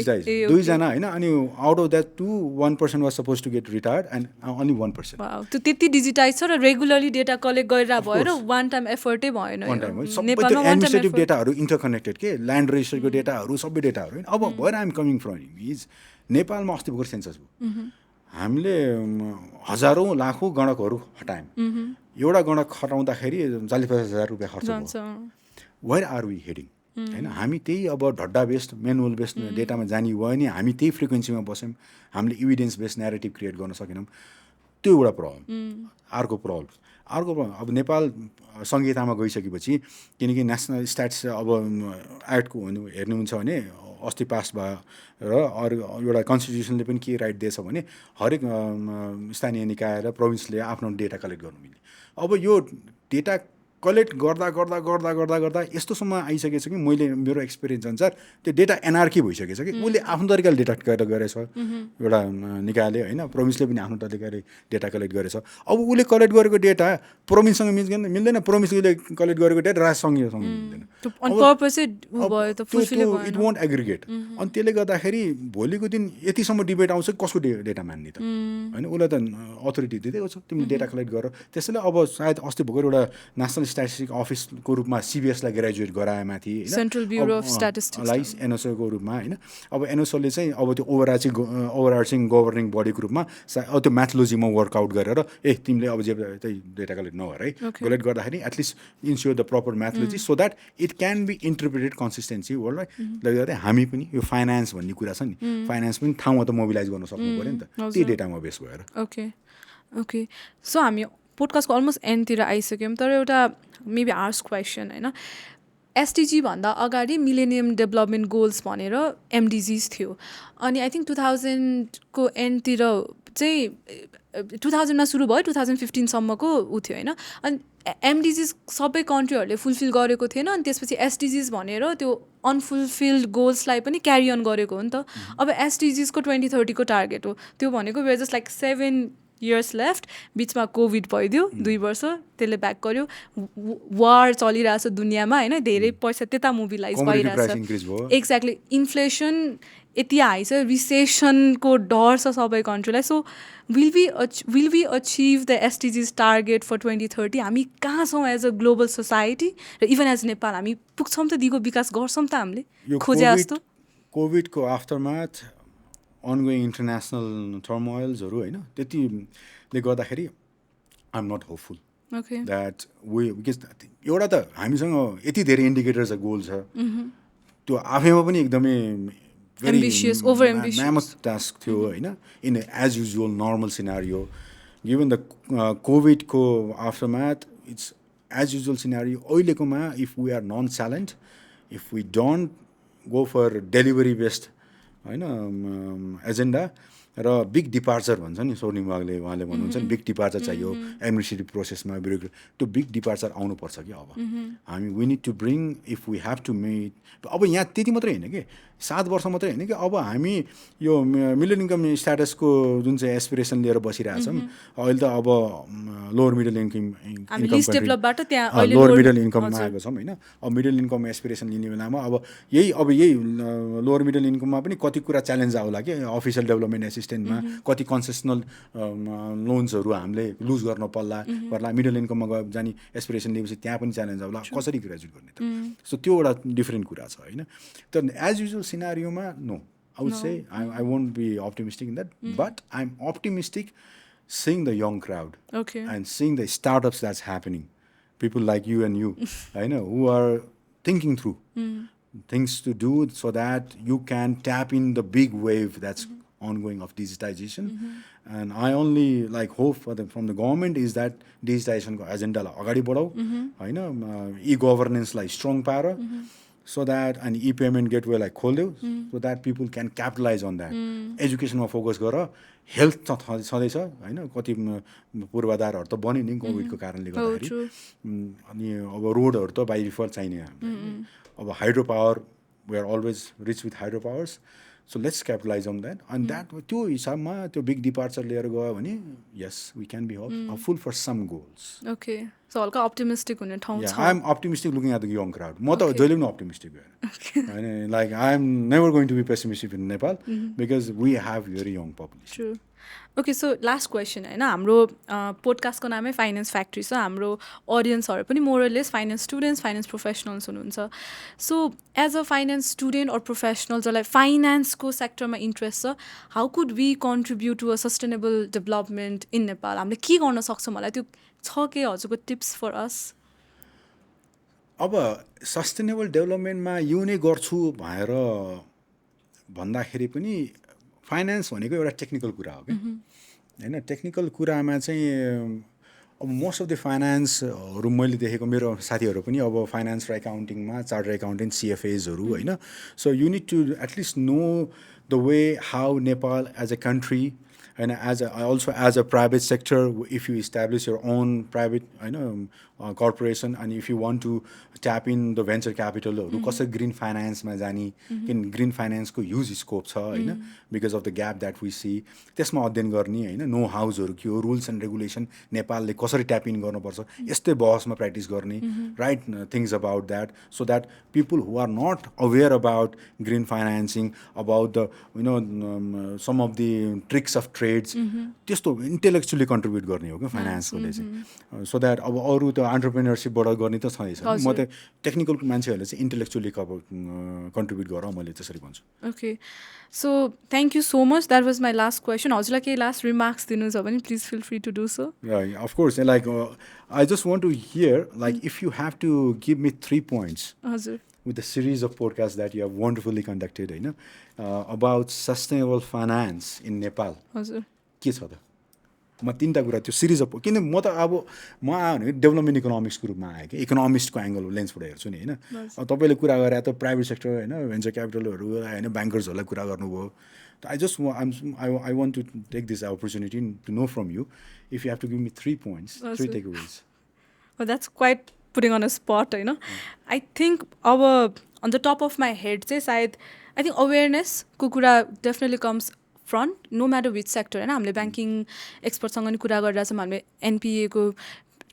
2 जना होइन. अनि out of that 1% was suppose to get retired and only 1%. त्यो त्यति डिजिटाइज छ र रेगुलरली डेटा कलेक्ट गरेर भएर वान टाइम एफर्टै भएन. एडमिनिस्ट्रेटिभ डेटाहरू इन्टरकनेक्टेड के, ल्यान्ड रेजिस्टरको डेटाहरू सबै डेटाहरू होइन. अब where I am coming from is नेपालमा अस्ति भर्खर सेन्सस भयो, हामीले हजारौँ लाखौँ गणकहरू हटायौँ. एउटा गणक हटाउँदाखेरि 40-50 हजार रुपियाँ खर्च भयो. वेयर आर वी हेडिङ होइन. हामी त्यही अब ढड्डा बेस्ड मेनुअल बेस्ड डेटामा जाने भयो नि, हामी त्यही फ्रिक्वेन्सीमा बस्यौँ, हामीले इभिडेन्स बेस्ड नेरेटिभ क्रिएट गर्न सकेनौँ. त्यो एउटा प्रब्लम. अर्को प्रब्लम अब नेपाल संहितामा गइसकेपछि, किनकि नेसनल स्ट्याट्स अब एक्टको हेर्नुहुन्छ भने अस्ति पास भयो, र अरू एउटा कन्स्टिट्युसनले पनि के राइट दिएछ भने हरेक स्थानीय निकाय र प्रोभिन्सले आफ्नो डेटा कलेक्ट गर्नु मिल्ने. अब यो डेटा कलेक्ट गर्दा गर्दा गर्दा गर्दा गर्दा यस्तोसम्म आइसकेको छ कि मैले मेरो एक्सपिरियन्स अनुसार त्यो डेटा एनआरकी भइसकेको छ कि उसले आफ्नो तरिकाले डेटा कलेक्ट गरेछ एउटा निकायले होइन प्रोभिन्सले पनि आफ्नो तरिकाले डेटा कलेक्ट गरेछ अब उसले कलेक्ट गरेको डेटा प्रोभिन्ससँग मिल्दैन प्रोभिन्सले कलेक्ट गरेको डेटा राजसँग मिल्दैन इट वोन्ट एग्रिगेट अनि त्यसले गर्दाखेरि भोलिको दिन यतिसम्म डिबेट आउँछ कसको डेटा मान्ने त होइन उसलाई त अथोरिटी दिँदैको छ तिमीले डेटा कलेक्ट गर त्यसैले अब सायद अस्ति भर्खर एउटा नेसनल स्ट्याटिस्टिक अफिसको रूपमा सिबिएसलाई ग्रेजुएट गराए माथि सेन्ट्रल ब्युरो अफ स्ट्याटिस्टिक्स एनएसओको रूपमा होइन अब एनएसओले चाहिँ अब त्यो ओभरआर्चिङ गभर्निङ बडीको रूपमा अब त्यो म्याथोलोजीमा वर्कआउट गरेर तिमीले अब जे त्यही डेटा कलेक्ट नगर है कलेक्ट गर्दाखेरि at least ensure the proper methodology so that it can be interpreted consistency वर्ल्डलाई गर्दा हामी पनि यो फाइनेन्स भन्ने कुरा छ नि फाइनेन्स पनि ठाउँमा त मोबिलाइज गर्न सक्नु पऱ्यो नि त त्यही डेटामा बेस भएर ओके सो हामी पोडकास्टको अलमोस्ट एन्डतिर आइसक्यौँ तर एउटा मेबी आर्स क्वेसन होइन एसडिजी भन्दा अगाडि मिलेनियम डेभलपमेन्ट गोल्स भनेर एमडिजिज थियो अनि आई थिङ्क 2000को एन्डतिर चाहिँ 2000मा सुरु भयो 2015सम्मको ऊ थियो होइन अनि एमडिजिज सबै कन्ट्रीहरूले फुलफिल गरेको थिएन अनि त्यसपछि एसडिजिज भनेर त्यो अनफुलफिल्ड गोल्सलाई पनि क्यारी अन गरेको हो नि त अब एसडिजिजको 2030को टार्गेट हो त्यो भनेको where just like 7 years left बिचमा कोभिड भइदियो 2 वर्ष त्यसले ब्याक गर्यो वार चलिरहेछ दुनियाँमा होइन धेरै पैसा त्यता मोबिलाइज भइरहेछ एक्ज्याक्टली इन्फ्लेसन यति हाई छ रिसेसनको डर छ सबै कन्ट्रीलाई so will we achieve the SDGs target for 2030 हामी कहाँ छौँ एज अ ग्लोबल सोसाइटी र इभन एज नेपाल हामी पुग्छौँ त दिगो विकास गर्छौँ त हामीले खोजे जस्तो कोभिडको आफ्टरमाथ ongoing international turmoilsहरू होइन त्यतिले गर्दाखेरि I am not hopeful that because एउटा त हामीसँग यति धेरै इन्डिकेटर छ गोल छ त्यो आफैमा पनि एकदमै म्यामथ टास्क थियो होइन in as usual normal scenario given the कोभिडको aftermath it's as usual scenario अहिलेकोमा if we are non challenge if we don't go for delivery based होइन एजेन्डा र बिग डिपार्चर भन्छ नि स्वर्णिम वागले उहाँले भन्नुहुन्छ नि बिग डिपार्चर चाहियो एडमिनिस्ट्रेटिभ प्रोसेसमा त्यो बिग डिपार्चर आउनुपर्छ कि अब हामी we need to bring if we have to meet अब यहाँ त्यति मात्रै होइन कि 7 वर्ष मात्रै होइन कि अब हामी यो मिडल इन्कम स्ट्याटसको जुन चाहिँ एस्पिरेसन लिएर बसिरहेछौँ अहिले त अब लोवर मिडल लोवर मिडल इन्कममा आएको छौँ होइन अब मिडल इन्कम एस्पिरेसन लिने बेलामा अब यही लोवर मिडल इन्कममा पनि कति कुरा च्यालेन्ज आउला कि अफिसियल डेभलपमेन्ट एसिस्टेन्टमा कति कन्सेसनल लोन्सहरू हामीले लुज गर्न पर्ला मिडल इन्कममा गयो जाने एस्पिरेसन लिएपछि त्यहाँ पनि च्यालेन्ज आउला कसरी ग्रेजुएट गर्ने त सो त्यो एउटा डिफ्रेन्ट कुरा छ होइन त एज युजुअल सिनारियोमा no I would say I won't be optimistic in that, but I'm optimistic seeing the young crowd and seeing the startups that's happening. People like you and you, I know, who are thinking through things to do so that you can tap in the big wave that's ongoing of digitization. And I only like hope from the government is that digitization agenda la agadi badau, I know, e-governance like strong power. So that an e-payment gateway like खोलिदेऊ so that people can capitalize on that. एजुकेसनमा focus गर health त छँदैछ होइन कति पूर्वाधारहरू त बन्यो नि कोभिडको कारणले गर्दाखेरि अनि अब रोडहरू त बाई डिफल्ट चाहिने अब hydro power we are always rich with hydro powers so let's capitalize on that अनि द्याट त्यो हिसाबमा त्यो बिग डिपार्चर लिएर गयो भने yes we can be hopeful for some goals okay so हल्का अप्टिमिस्टिक हुने ठाउँ छ I am optimistic looking at the young crowd म त जहिले पनि अप्टिमिस्टिक भएर होइन like I am never going to be pessimistic in Nepal because we have very young population okay so last question होइन हाम्रो पोडकास्टको नामै फाइनेन्स फ्याक्ट्री छ हाम्रो अडियन्सहरू पनि मोरलेस फाइनेन्स स्टुडेन्ट्स फाइनेन्स प्रोफेसनल्स हुनुहुन्छ so as a finance student or professional जसलाई फाइनेन्सको सेक्टरमा इन्ट्रेस्ट छ how could we contribute to a sustainable development in Nepal हामीले के गर्न सक्छौँ होला त्यो छ के हजुरको टिप्स फर अस अब सस्टेनेबल डेभलपमेन्टमा यो नै गर्छु भनेर भन्दाखेरि पनि फाइनेन्स भनेको एउटा टेक्निकल कुरा हो कि होइन टेक्निकल कुरामा चाहिँ अब मोस्ट अफ द फाइनेन्सहरू मैले देखेको मेरो साथीहरू पनि अब फाइनेन्स र एकाउन्टिङमा चार्टर्ड एकाउन्टेन्ट सिएफएजहरू होइन so you need to at least know the way how Nepal as a country And also as a private sector, if you establish your own private corporation, and if you want to tap in the venture capital, कसरी green फाइनेन्समा जाने, किन green फाइनेन्सको huge scope छ होइन, because of the gap that we see, त्यसमा अध्ययन गर्ने होइन, नो हाउसहरू के हो, रुल्स एन्ड रेगुलेसन नेपालले कसरी ट्याप इन गर्नुपर्छ, यस्तै बहसमा प्र्याक्टिस गर्ने, write things about that, so that people who are not aware about green financing, about the some of the tricks of trades, त्यस्तो इन्टेलेक्चुअली कन्ट्रिब्युट गर्ने हो क्या फाइनेन्सकोले चाहिँ, सो द्याट अब अरू त एन्टरप्रेनरसिपबाट गर्ने त छँदैछ, म त टेक्निकल मान्छेहरूले चाहिँ इन्टेलेक्चुअली कन्ट्रिब्युट गर मैले त्यसरी भन्छु. Okay, so thank you so much. That was my last question. हजुरलाई केही लास्ट रिमार्क्स दिनु छ भने please feel free to do so. Of course, like I just want to hear, like if you have to give me 3 points हजुर with the series of podcasts that you have wonderfully conducted, about sustainable finance in Nepal. हजुर के छ त? म 3टा कुरा त्यो series of, किन म त अब म आयो भने डेभलपमेन्ट इकोनोमिक्सको रूपमा आएँ कि, इकोनोमिस्टको एङ्गल लेन्सबाट हेर्छु नि होइन. अब तपाईँले कुरा गरे त प्राइभेट सेक्टर होइन, भेन्चर क्यापिटलहरू होइन, ब्याङ्कर्सहरूलाई कुरा गर्नुभयो. I just I want to take this opportunity to know from you, if you have to give me 3 points, 3 takeaways. Oh, that's quite putting on a spot, you know. I think on the top of my head चाहिँ सायद I think अवेरनेसको कुरा definitely comes front, no matter which sector होइन. हामीले banking एक्सपर्टसँग नि कुरा गरिरहेछौँ, हामीले एनपिएको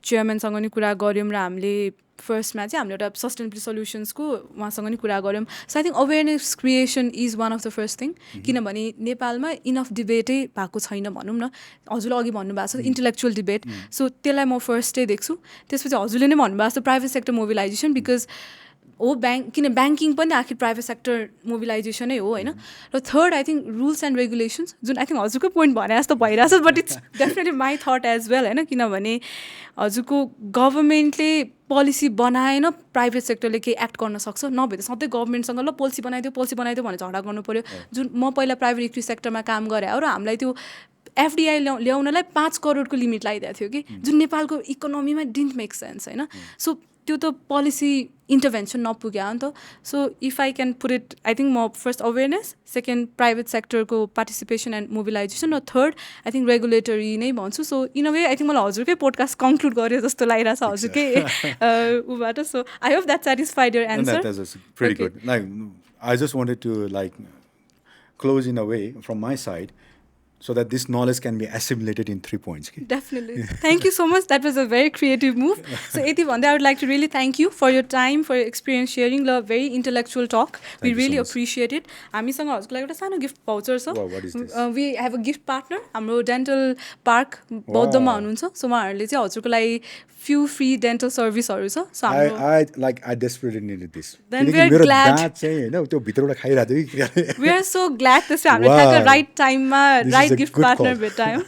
चेयरम्यानसँग नि कुरा गऱ्यौँ, र हामीले फर्स्टमा चाहिँ हामीले एउटा सस्टेनेबिलिटी सल्युसन्सको उहाँसँग नि कुरा गऱ्यौँ. So I think awareness creation is one of the first thing, किनभने नेपालमा इनफ डिबेटै भएको छैन भनौँ न. हजुरले अघि भन्नुभएको छ इन्टेलेक्चुअल डिबेट, सो त्यसलाई म फर्स्टै देख्छु. त्यसपछि हजुरले नै भन्नुभएको छ प्राइभेट सेक्टर मोबिलाइजेसन, बिकज हो किन ब्याङ्किङ पनि आखिर प्राइभेट सेक्टर मोबिलाइजेसनै हो होइन. र third I think rules and regulations, जुन आई थिङ्क हजुरको पोइन्ट भने जस्तो भइरहेछ, but it's definitely my thought as well होइन. किनभने हजुरको गभर्मेन्टले पोलिसी बनाएन, प्राइभेट सेक्टरले केही एक्ट गर्न सक्छ, नभए त सधैँ गभर्मेन्टसँग ल पोलिसी बनाइदियो भनेर झगडा गर्नु पऱ्यो. जुन म पहिला प्राइभेट इक्विटी सेक्टरमा काम गरेँ हो, र हामीलाई त्यो एफडिआई ल्याउनलाई 5 करोडको लिमिट लगाइदिएको थियो कि, जुन नेपालको इकोनोमीमा डिन्ट मेक सेन्स होइन. सो त्यो त पोलिसी इन्टरभेन्सन नपुग्यो नि त. So if I can put it, I think म फर्स्ट अवेरनेस, सेकेन्ड प्राइभेट सेक्टरको पार्टिसिपेसन एन्ड मोबिलाइजेसन, र थर्ड आई थिङ्क रेगुलेटरी नै भन्छु. So in a way I think मलाई हजुरकै पोडकास्ट कन्क्लुड गर्यो जस्तो लागिरहेछ हजुरकै ऊबाट. So I hope that satisfied your answer. Pretty good. Like, I just wanted to close in a way from my side, so that this knowledge can be assimilated in 3 points. Okay? Definitely. Thank you so much. That was a very creative move. So, Eti Vande, I would like to really thank you for your time, for your experience sharing, a very intellectual talk. We really appreciate it. हामीसँग हजुरको लागि एउटा सानो gift voucher छ. What is this? We have a gift partner. हाम्रो dental park बौद्धमा हुनुहुन्छ. So उहाँहरूले चाहिँ हजुरको लागि few free dental सर्भिसहरू छ. So I desperately needed this. Then we are glad. दाँत चाहिँ हैन त्यो भित्रबाट खाइरहेको थियो. We are so glad त्यसै हामीले ठ्याक्क राइट टाइममा राइट गिफ्ट पार्टनर भेटायौँ.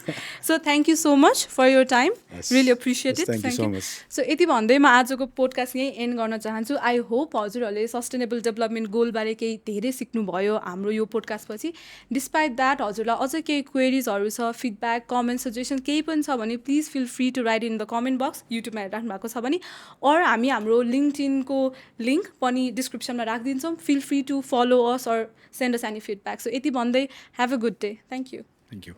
So thank you so much for your time. Really appreciate it. Thank you so much. So यति भन्दै म आजको पोडकास्ट यहीँ एन्ड गर्न चाहन्छु. आई होप हजुरहरूले सस्टेनेबल डेभलपमेन्ट गोलबारे केही धेरै सिक्नुभयो हाम्रो यो पोडकास्ट पछि. डिस्पाइट द्याट हजुरलाई अझै केही क्वेरिजहरू छ, फिडब्याक, कमेन्ट, सजेसन केही पनि छ भने please feel free to write in the comment box. युट्युबमा हेरिराख्नु भएको छ भने, और हामी हाम्रो लिङ्क्डइनको लिङ्क पनि डिस्क्रिप्सनमा राखिदिन्छौँ. फिल फ्री टु फलो अस और send us any feedback. So यति भन्दै have a good day. Thank you. Thank you.